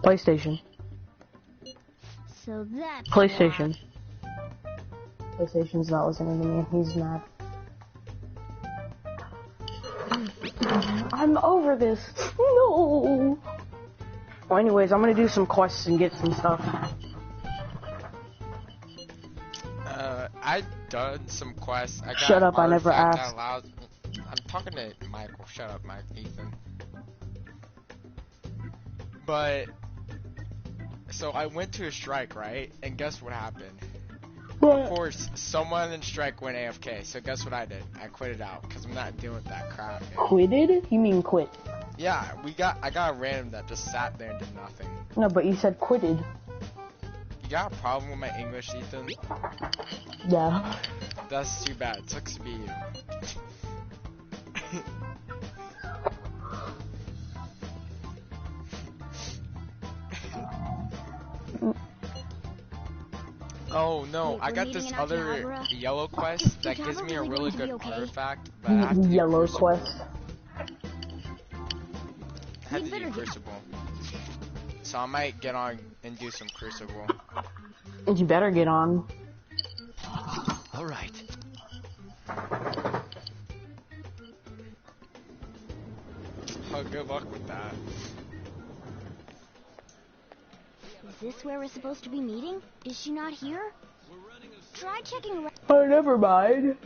PlayStation. So that's PlayStation. PlayStation's not listening to me. He's mad. I'm over this. No. Well, anyways, I'm gonna do some quests and get some stuff. I done some quests. I got Shut up, I never artifact asked. that allows- I'm talking to Michael. Shut up, Mike. Ethan. But so I went to a strike, right? And guess what happened? What? Of course, someone in strike went AFK. So guess what I did? I quit it out because I'm not dealing with that crap. Quitted? You mean quit? Yeah, I got a random that just sat there and did nothing. No, but you said quitted. You got a problem with my English, Ethan? Yeah. That's too bad. It sucks to be you. Oh no, Wait, I we're got meeting this in other Akihabara? yellow quest that gives me a Akihabara really going to good be okay? artifact, but I have to do Yellow Crucible. quest. I have to do Crucible. So I might get on and do some Crucible. You better get on. Alright. Oh, good luck with that. Is this where we're supposed to be meeting? Is she not here? Try checking around. Oh, never mind.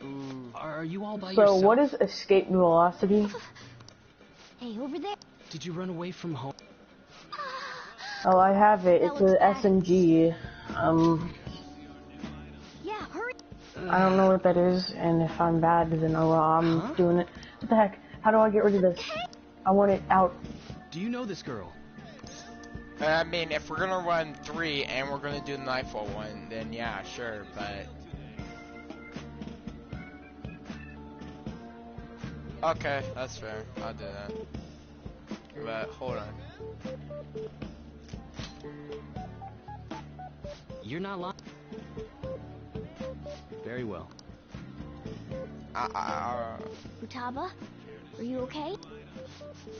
Ooh. Are you all by So, yourself? what is escape velocity? Hey, over there. Did you run away from home? Oh, I have it. That It's looks a bad. SMG. Yeah, hurry. I don't know what that is, and if I'm bad, then oh well, I'm doing it. What the heck? How do I get rid of this? I want it out. Do you know this girl? I mean, if we're gonna run 3 and we're gonna do the Nightfall one, then yeah, sure, but... Okay, that's fair. I'll do that. But, hold on. You're not lying. Very well. Futaba, are you okay?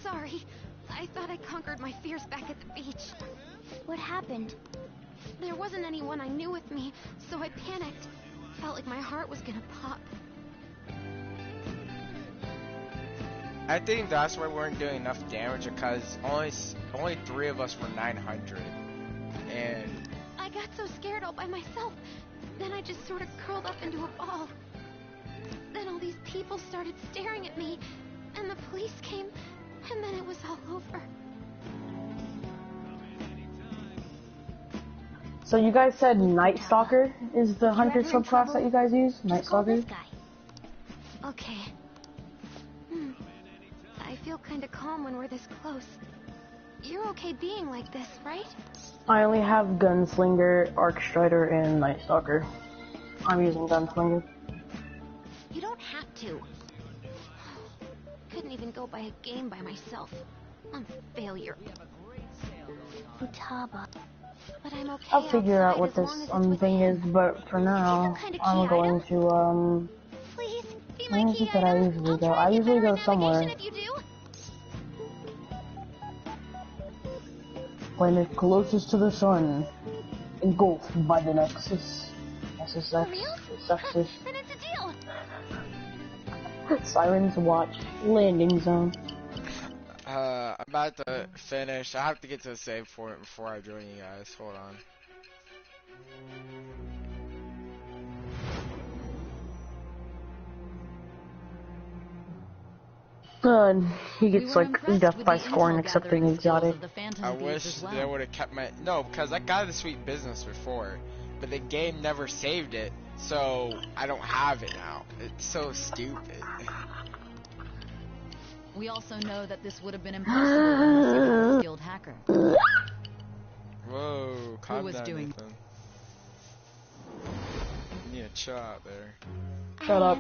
Sorry. I thought I conquered my fears back at the beach. What happened? There wasn't anyone I knew with me, so I panicked. Felt like my heart was gonna pop. I think that's why we weren't doing enough damage, because only 3 of us were 900. And... I got so scared all by myself. Then I just sort of curled up into a ball. Then all these people started staring at me, and the police came, and then it was all over. So you guys said Night Stalker is the hunter subclass that you guys use? Night Stalker? Okay. I feel kinda calm when we're this close. you're okay being like this, right? I only have Gunslinger, Arcstrider, and Night Stalker. I'm using Gunslinger. You don't have to. Couldn't even go by a game by myself. I'm a failure. Futaba. But I'm okay. I'll figure out what as this long as it's thing with is, him. but for now, Kind of I'm key going item? to, Please, be where my is key it that I item. usually go? I usually go somewhere. If you do. Planet closest to the sun, engulfed by the Nexus. SSX. Then it's a deal. Sirens Watch. Landing zone. I'm about to finish. I have to get to the save point before I join you guys. Hold on. He gets like death by scoring except an exotic. I wish they would have kept my because I got the sweet business before, but the game never saved it, so I don't have it now. It's so stupid. We also know that this would have been impossible unless you were a skilled hacker. Whoa, calm was down, doing- Nathan. You need to chill out there. Shut up.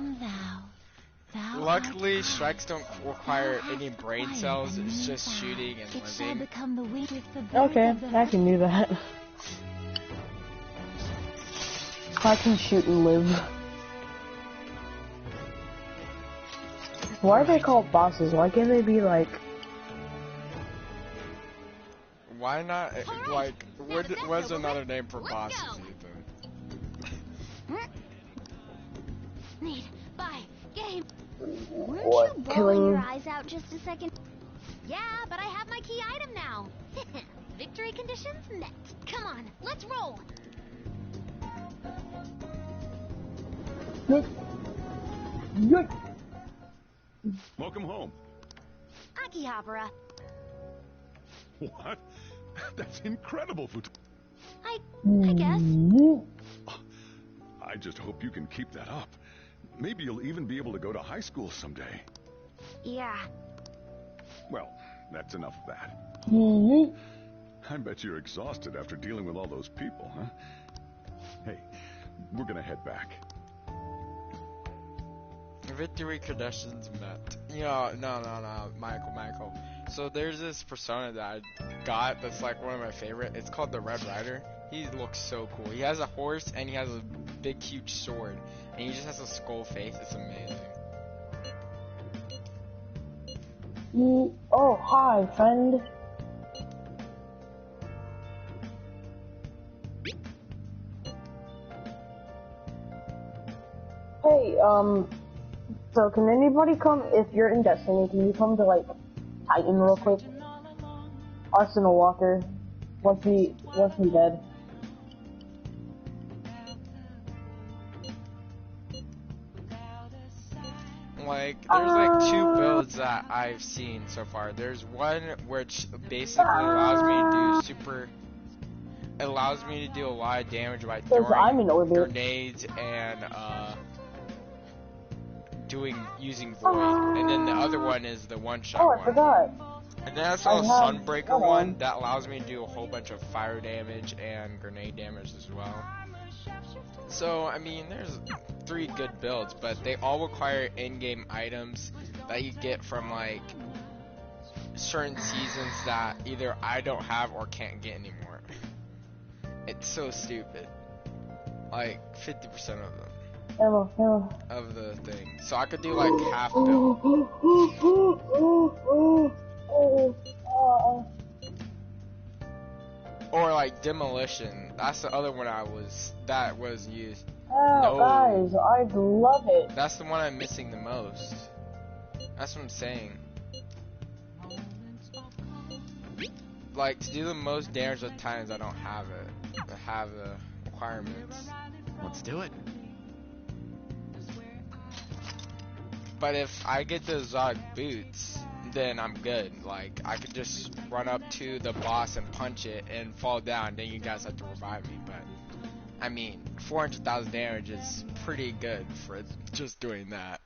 Luckily, strikes don't require any brain cells. It's just shooting and living. Okay, I can do that. I can shoot and live. Why are they called bosses? Why can't they be like... Why not? Like, what's another name for bosses, Ethan? Need, buy, game. Weren't What? you bawling Killing- your eyes out just a second? Yeah, but I have my key item now. Victory conditions met. Come on, let's roll. Welcome home. Akihabara. What? That's incredible, I guess. I just hope you can keep that up. Maybe you'll even be able to go to high school someday. Yeah. Well, that's enough of that. Mm-hmm. I bet you're exhausted after dealing with all those people, huh? Hey, we're gonna head back. Victory conditions met. No, Michael. So there's this persona that I got that's like one of my favorite. It's called the Red Rider. He looks so cool. He has a horse and he has a big, huge sword. And he just has a skull face. It's amazing. Oh, hi, friend. Hey, so can anybody come, if you're in Destiny, can you come to, like, Titan real quick? Arsenal Walker. Once he dead. Like, there's like two builds that I've seen so far. There's one which basically allows me to do a lot of damage by I'm in throwing orbit. grenades and using void. And then the other one is the one-shot Oh, one. I forgot. And then that's also I a have- Sunbreaker hold one on. that allows me to do a whole bunch of fire damage and grenade damage as well. So, I mean, there's 3 good builds, but they all require in-game items that you get from, like, certain seasons that either I don't have or can't get anymore. It's so stupid. Like, 50% of them. Hello. Of the thing. So I could do, like, half build. Or, like, Demolition. That's the other one that was used. Oh, No. guys, I love it. That's the one I'm missing the most. That's what I'm saying. Like, to do the most damage with Titans, I don't have it. I have the requirements. Let's do it. But if I get the exotic boots, then I'm good. Like, I could just run up to the boss and punch it and fall down, then you guys have to revive me. But, I mean, 400,000 damage is pretty good for just doing that.